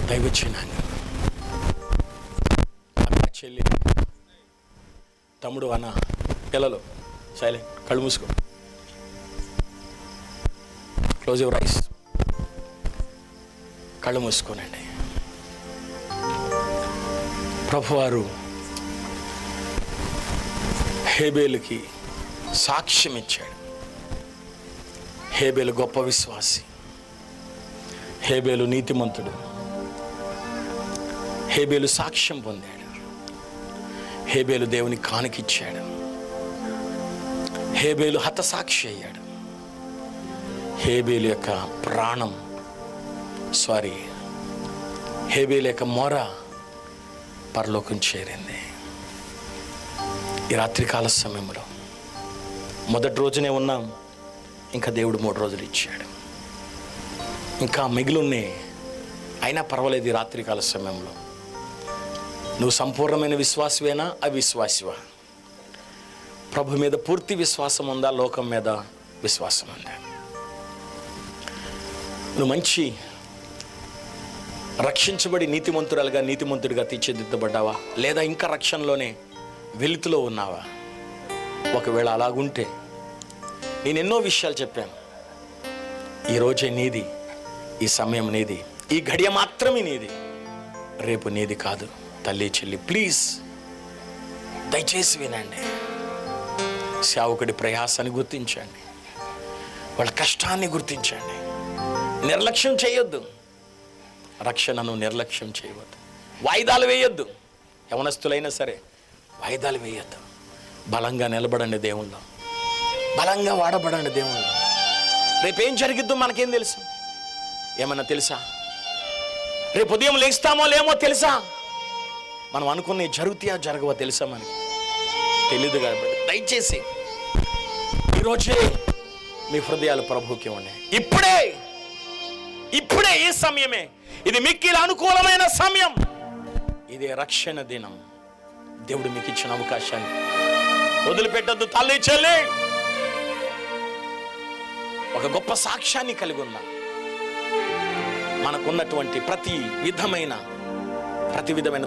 దైవజనాన్ని, చెల్లి, తమ్ముడు, అన్న, పిల్లలు సైలెంట్, కళ్ళు మూసుకో, క్లోజ్ యువర్ ఐస్, కళ్ళు మూసుకోనండి. ప్రభువారు హేబేలుకి సాక్ష్యం ఇచ్చాడు. హేబేలు గొప్ప విశ్వాసి, హేబేలు నీతిమంతుడు, హేబేలు సాక్ష్యం పొందాడు, హేబేలు దేవుని కానుకిచ్చాడు, హేబేలు హతసాక్షి అయ్యాడు. హేబేలు యొక్క ప్రాణం హేబేలు యొక్క మొర పరలోకం చేరింది. ఈ రాత్రికాల సమయంలో మొదటి రోజునే ఉన్నాం, ఇంకా దేవుడు 3 రోజులు ఇచ్చాడు, ఇంకా మిగిలిన్నే. అయినా పర్వాలేదు. ఈ రాత్రికాల సమయంలో నువ్వు సంపూర్ణమైన విశ్వాసవేనా, అవిశ్వాసివా? ప్రభు మీద పూర్తి విశ్వాసం ఉందా, లోకం మీద విశ్వాసం ఉందా? నువ్వు మంచి రక్షించబడి నీతిమంతుడిగా తీర్చిదిద్దబడ్డావా, లేదా ఇంకా రక్షణలోనే వెలుతులో ఉన్నావా? ఒకవేళ అలాగుంటే నేను ఎన్నో విషయాలు చెప్పాను. ఈరోజే నీది, ఈ సమయం నీది, ఈ గడియ మాత్రమే నీది, రేపు నీది కాదు. తల్లి చెల్లి, ప్లీజ్ దయచేసి వినండి. సేవకుడి ప్రయాసాన్ని గుర్తించండి, వాళ్ళ కష్టాన్ని గుర్తించండి. నిర్లక్ష్యం చేయొద్దు, రక్షణను నిర్లక్ష్యం చేయవద్దు, వాయిదాలు వేయొద్దు. యవనస్తులైనా సరే వాయిదాలు వేయొద్దు. బలంగా నిలబడండి దేవుళ్ళో, బలంగా వాడబడండి దేవుళ్ళో. రేపేం జరిగిద్దో మనకేం తెలుసు? ఏమన్నా తెలుసా? రేపు ఉదయం లేస్తామో లేమో తెలుసా? మనం అనుకునే జరుగుతాయా జరగవో తెలుసా? మనకి తెలీదు. కాబట్టి దయచేసి ఈరోజే మీ హృదయాలు ప్రభువుకి ఉన్నాయి. ఇప్పుడే ఈ సమయమే, ఇది మిక్కిలి అనుకూలమైన సమయం. ఇదే రక్షణ దినం. దేవుడు మీకు ఇచ్చిన అవకాశాన్ని వదిలిపెట్టద్దు. తల్లి చెల్లి, ఒక గొప్ప సాక్ష్యాన్ని కలిగి ఉన్నా. మనకున్నటువంటి ప్రతి విధమైన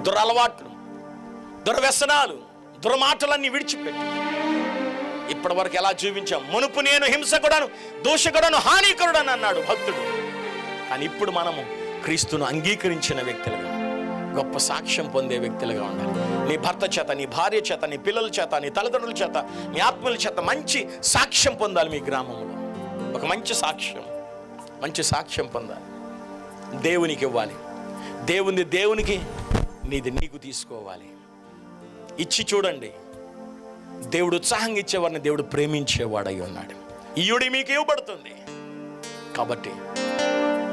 దురలవాట్లు, దుర్వ్యసనాలు, దుర్మాటలన్నీ విడిచిపెట్టి ఇప్పటి వరకు ఎలా జీవించాం? మునుపు నేను హింసకుడను, దూషకుడను, హానికరుడను అన్నాడు భక్తుడు. కానీ ఇప్పుడు మనము క్రీస్తును అంగీకరించిన వ్యక్తులుగా, గొప్ప సాక్ష్యం పొందే వ్యక్తులుగా ఉండాలి. నీ భర్త చేత, నీ భార్య చేత, నీ పిల్లల చేత, నీ తల్లిదండ్రుల చేత, నీ ఆత్మల చేత మంచి సాక్ష్యం పొందాలి. మీ గ్రామంలో ఒక మంచి సాక్ష్యం పొందాలి. దేవునికి ఇవ్వాలి. దేవునికి, నీది నీకు తీసుకోవాలి. ఇచ్చి చూడండి. దేవుడు ఉత్సాహంగా ఇచ్చేవాడిని దేవుడు ప్రేమించేవాడై ఉన్నాడు. ఈయుడి మీకు ఇవ్వబడుతుంది. కాబట్టి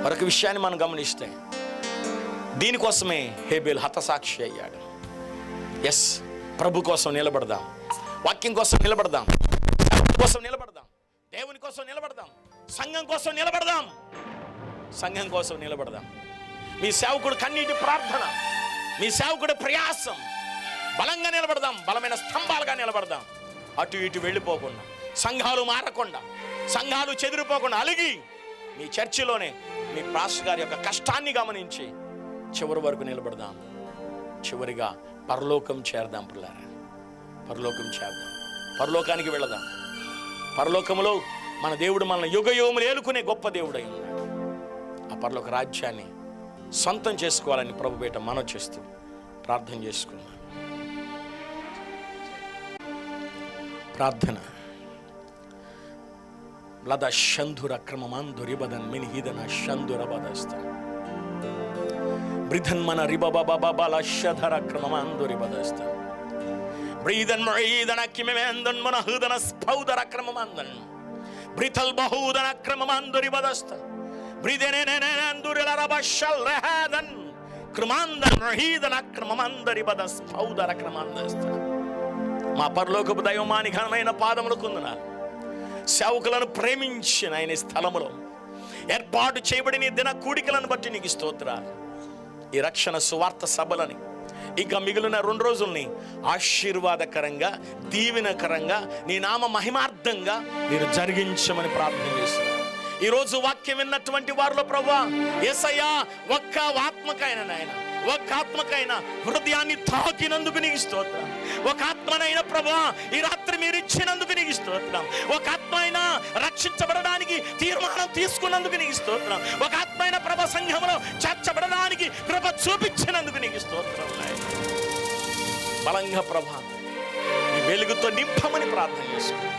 మరొక విషయాన్ని మనం గమనిస్తే, దీనికోసమే హేబేలు హతసాక్షి అయ్యాడు. ఎస్, ప్రభు కోసం నిలబడదాం, వాక్యం కోసం నిలబడదాం, కోసం నిలబడదాం, దేవుని కోసం నిలబడదాం, సంఘం కోసం నిలబడదాం. మీ సేవకుడు కన్నీటి ప్రార్థన, మీ సేవకుడి ప్రయాసం, బలంగా నిలబడదాం, బలమైన స్తంభాలుగా నిలబడదాం. అటు ఇటు వెళ్ళిపోకుండా, సంఘాలు మారకుండా, సంఘాలు చెదిరిపోకుండా, అలిగి మీ చర్చిలోనే మీ పాస్టర్ గారి యొక్క కష్టాన్ని గమనించి చివరి వరకు నిలబడదాం. చివరిగా పరలోకం చేరదాం. పిల్లారా, పరలోకం చేద్దాం, పరలోకానికి వెళదాం. పరలోకములో మన దేవుడు మనల్ని యుగయుగములు ఏలుకునే గొప్ప దేవుడై ఉన్నాడు. ఆ పరలోక రాజ్యాన్ని సొంతం చేసుకోవాలని ప్రభు బేట మనవి చేస్తూ ప్రార్థన చేసుకున్నాం. ప్రార్థన. లద శంధుర క్రమమాంధురిబదన్ మినిహిదన శంధురబదస్త బ్రిధన్ మన రిబబబబల శధర క్రమమాంధురిబదస్త బ్రీదన్ మరీదన కిమెందన్ మన హృదన స్పౌదర క్రమమాందన్ బ్రితల్ బహూదన క్రమమాంధురిబదస్త బ్రిదెనెనెనెందురిల రబషల్ రహదన్ క్రమాందన్ మరీదన క్రమమాంధరిబద స్పౌదర క్రమాందస్త. మా పరలోకపు దైవమాని ఘనమైన పాదములకు వందనాలు. సేవకులను ప్రేమించిన ఆయన స్థలములో ఏర్పాటు చేయబడిన దిన కూడికలను బట్టి నీకు స్తోత్రాలు. ఈ రక్షణ సువార్త సభలని ఇంకా మిగిలిన 2 రోజుల్ని ఆశీర్వాదకరంగా, దీవెనకరంగా, నీ నామ మహిమార్థంగా మీరు జరిగించమని ప్రార్థన చేస్తున్నాను. ఈరోజు వాక్యం విన్నటువంటి వారిలో ప్రభువా యేసయ్యా ఒక్క ఆత్మకైనా నాయన, ఒక ఆత్మకైనా హృదయాన్ని తాకినందుకు నీకు స్తోత్రం. ఒక ఆత్మనైనా ప్రభువా ఈ రాత్రి మీరు ఇచ్చినందుకు నీకు స్తోత్రం. ఒక ఆత్మ అయినా రక్షించబడడానికి తీర్మానం తీసుకున్నందుకు నీకు స్తోత్రం. ఒక ఆత్మ అయినా ప్రభ సంఘంలో చేర్చబడడానికి కృప చూపించినందుకు నీకు స్తోత్రం. బలంగా ప్రభ ఈ వెలుగుతో నింపమని ప్రార్థన చేసుకున్నాం.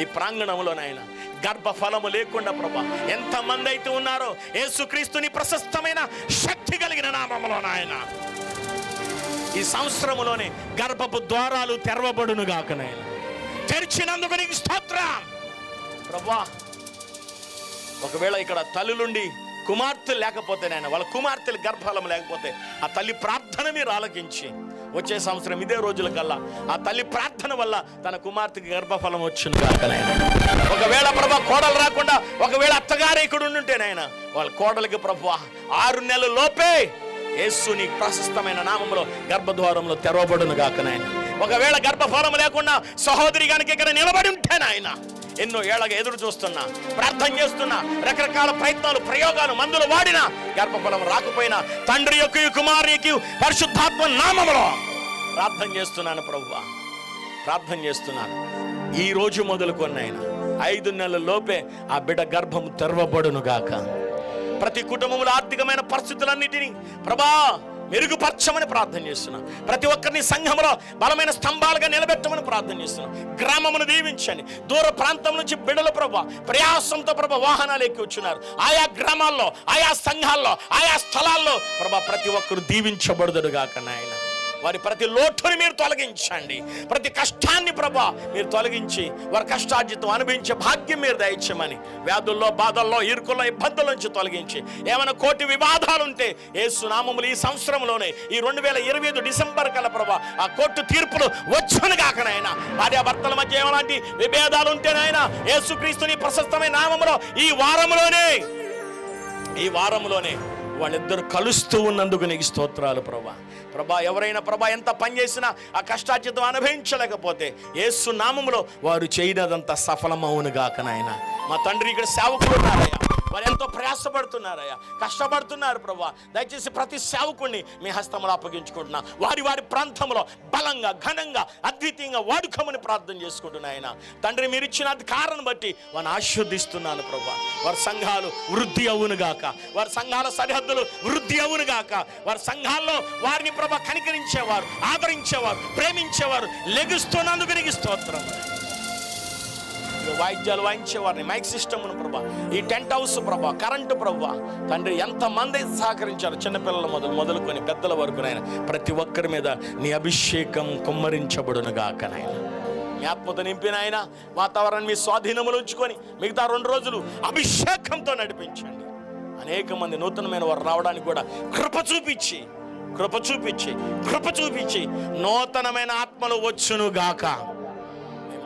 ఈ ప్రాంగణంలోనైనా గర్భఫలము లేకుండా ప్రభా ఎంతమంది అయితే ఉన్నారో యేసుక్రీస్తుని ప్రశస్తమైన శక్తి కలిగిన నామములో నాయన ఈ సంవత్సరములోనే గర్భపు ద్వారాలు తెరవబడును గాక నాయన. తెరిచినందుకు నీకు స్తోత్రం ప్రభా. ఒకవేళ ఇక్కడ తల్లులుండి కుమార్తెలు లేకపోతే నాయన, వాళ్ళ కుమార్తెలు గర్భఫలం లేకపోతే ఆ తల్లి ప్రార్థన మీరు ఆలకించి వచ్చే సంవత్సరం ఇదే రోజుల కల్లా ఆ తల్లి ప్రార్థన వల్ల తన కుమార్తెకి గర్భఫలం వచ్చింది కాక నాయన. ఒకవేళ ప్రభా కోడలు రాకుండా ఒకవేళ అత్తగారే ఇక్కడ ఉండుంటేనైనా వాళ్ళ కోడలికి ప్రభు 6 నెలల లోపే యేసుని ప్రశస్తమైన నామంలో గర్భద్వారంలో తెరవబడును గాక నాయన. ఒకవేళ గర్భఫలం లేకుండా సహోదరి కనుక ఇక్కడ నిలబడి ఉంటే నాయన, ఎన్నో ఏళ్ళగా ఎదురు చూస్తున్నా, ప్రార్థన చేస్తున్నా, రకరకాల ప్రయత్నాలు ప్రయోగాలు మందులు వాడినా గర్భఫలం రాకపోయినా తండ్రి యొక్క కుమారునికి పరిశుద్ధాత్మ నామములో ప్రార్థన చేస్తున్నాను ప్రభువా, ప్రార్థన చేస్తున్నాను. ఈ రోజు మొదలుకొని ఆయన 5 నెలల లోపే ఆ బిడ్డ గర్భం తెరవబడును గాక. ప్రతి కుటుంబంలో ఆర్థికమైన పరిస్థితులన్నిటినీ ప్రభా మెరుగుపరచమని ప్రార్థన చేస్తున్నా. ప్రతి ఒక్కరిని సంఘంలో బలమైన స్తంభాలుగా నిలబెట్టమని ప్రార్థన చేస్తున్నా. గ్రామమును దీవించండి. దూర ప్రాంతం నుంచి బిడ్డల ప్రభా ప్రయాసంతో ప్రభా వాహనాలు ఎక్కి వచ్చున్నారు. ఆయా గ్రామాల్లో, ఆయా సంఘాల్లో, ఆయా స్థలాల్లో ప్రభా ప్రతి ఒక్కరు దీవించబడుదురుగాక నాయన. వారి ప్రతి లోటుని మీరు తొలగించండి. ప్రతి కష్టాన్ని ప్రభా మీరు తొలగించి వారి కష్టార్జితం అనుభవించే భాగ్యం మీరు దయచేయమని, వ్యాధుల్లో, బాధల్లో, ఇరుకుల్లో, ఇబ్బందుల నుంచి తొలగించి ఏమైనా కోటి వివాదాలు ఉంటే యేసు నామములు ఈ సంవత్సరంలోనే ఈ 2025 డిసెంబర్ కల్లా ప్రభా ఆ కోర్టు తీర్పులు వచ్చును గాక నాయన. భార్యాభర్తల మధ్య ఏమలాంటి విభేదాలు ఉంటేనైనా యేసుక్రీస్తుని ప్రశస్తమైన నామములో ఈ వారములోనే వాళ్ళిద్దరు కలుస్తూ ఉన్నందుకు నీకు స్తోత్రాలు ప్రభా. ప్రభా ఎవరైనా ప్రభా ఎంత పని చేసినా ఆ కష్టార్జితం అనుభవించలేకపోతే యేసు నామములో వారు చేయనదంతా సఫలమవును గాక నాయన. మా తండ్రి ఇక్కడ సేవకులు ఉన్నారయ్యా, వారు ఎంతో ప్రయాసపడుతున్నారయ్యా, కష్టపడుతున్నారు ప్రభా. దయచేసి ప్రతి సేవకుడిని మీ హస్తములో అప్పగించుకుంటున్నా. వారి ప్రాంతంలో బలంగా, ఘనంగా, అద్వితీయంగా వాడుకోమని ప్రార్థన చేసుకుంటున్నాయన. తండ్రి మీరు ఇచ్చిన అధికారం బట్టి వారిని ఆశీర్వదిస్తున్నాను ప్రభా. వారి సంఘాలు వృద్ధి అవును గాక, వారి సంఘాల సరిహద్దులు వృద్ధి అవును గాక. వారి సంఘాల్లో వారిని ప్రభా కనికరించేవారు, ఆదరించేవారు, ప్రేమించేవారు లెగుస్తున్నందుకు నీకు స్తోత్రం. వాయిద్యాలు వాయించేవారిని, మైక్ సిస్టమ్ను ప్రభా, ఈ టెంట్ హౌస్ ప్రభా, కరెంటు ప్రభా తండ్రి ఎంతమంది సహకరించారు, చిన్నపిల్లల మొదలుకొని పెద్దల వరకు నాయన. ప్రతి ఒక్కరి మీద నీ అభిషేకం కుమ్మరించబడును గాక నాయన. మీ ఆత్మతో నింపిన ఆయన వాతావరణం మీ స్వాధీనములు ఉంచుకొని మిగతా 2 రోజులు అభిషేకంతో నడిపించండి. అనేక మంది నూతనమైన వారు రావడానికి కూడా కృప చూపించి నూతనమైన ఆత్మలు వచ్చును గాక.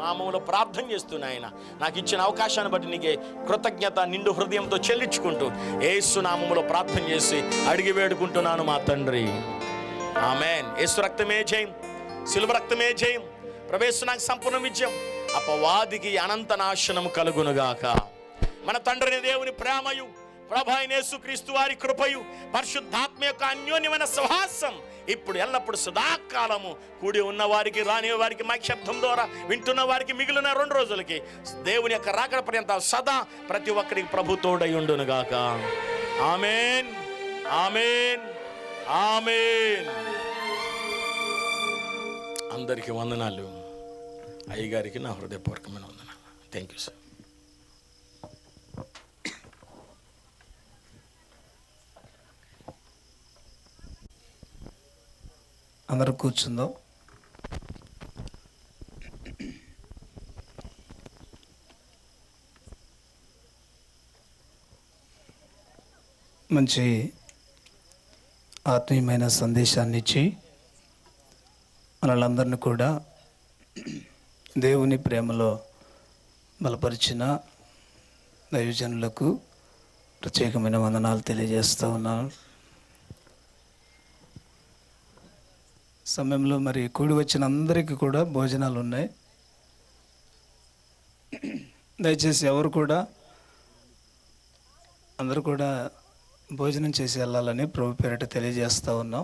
నామములో ప్రార్థన చేస్తున్నాయన. నాకు ఇచ్చిన అవకాశాన్ని బట్టి నీకే కృతజ్ఞత నిండు హృదయంతో చెల్లించుకుంటూ యేసు నామములో ప్రార్థన చేసి అడిగి వేడుకుంటున్నాను మా తండ్రి, ఆమేన్. యేసు రక్తమే జయం, శిలువ రక్తమే జయం. ప్రవేశ నాకు సంపూర్ణ విజయం, అపవాదికి అనంత నాశనము కలుగునుగాక. మన తండ్రిని దేవుని ప్రేమయు ప్రభు అయిన యేసుక్రీస్తు వారి కృపయు పరిశుద్ధాత్మ యొక్క అన్యోన్యమైన సహవాసం ఇప్పుడు ఎల్లప్పుడు సదాకాలము కూడి ఉన్న వారికి, రాని వారికి, మైక్ శబ్దం ద్వారా వింటున్న వారికి, మిగిలిన 2 రోజులకి దేవుని యొక్క రాకడ పర్యంతం సదా ప్రతి ఒక్కరికి ప్రభు తోడై ఉండును గాక. ఆమేన్, ఆమేన్, ఆమేన్. అందరికీ వందనాలు. అయ్యగారికి నా హృదయపూర్వకమైన వందనాలు. Thank you sir. అందరూ కూర్చుందాం. మంచి ఆత్మీయమైన సందేశాన్ని ఇచ్చి మనలందరినీ కూడా దేవుని ప్రేమలో బలపరిచిన దైవజనులకు ప్రత్యేకమైన వందనాలు తెలియజేస్తూ ఉన్నాను. సమయంలో మరి కూడి వచ్చిన అందరికీ కూడా భోజనాలు ఉన్నాయి. దయచేసి ఎవరు కూడా అందరూ కూడా భోజనం చేసి వెళ్ళాలని ప్రభు పేరిట తెలియజేస్తూ ఉన్నాం.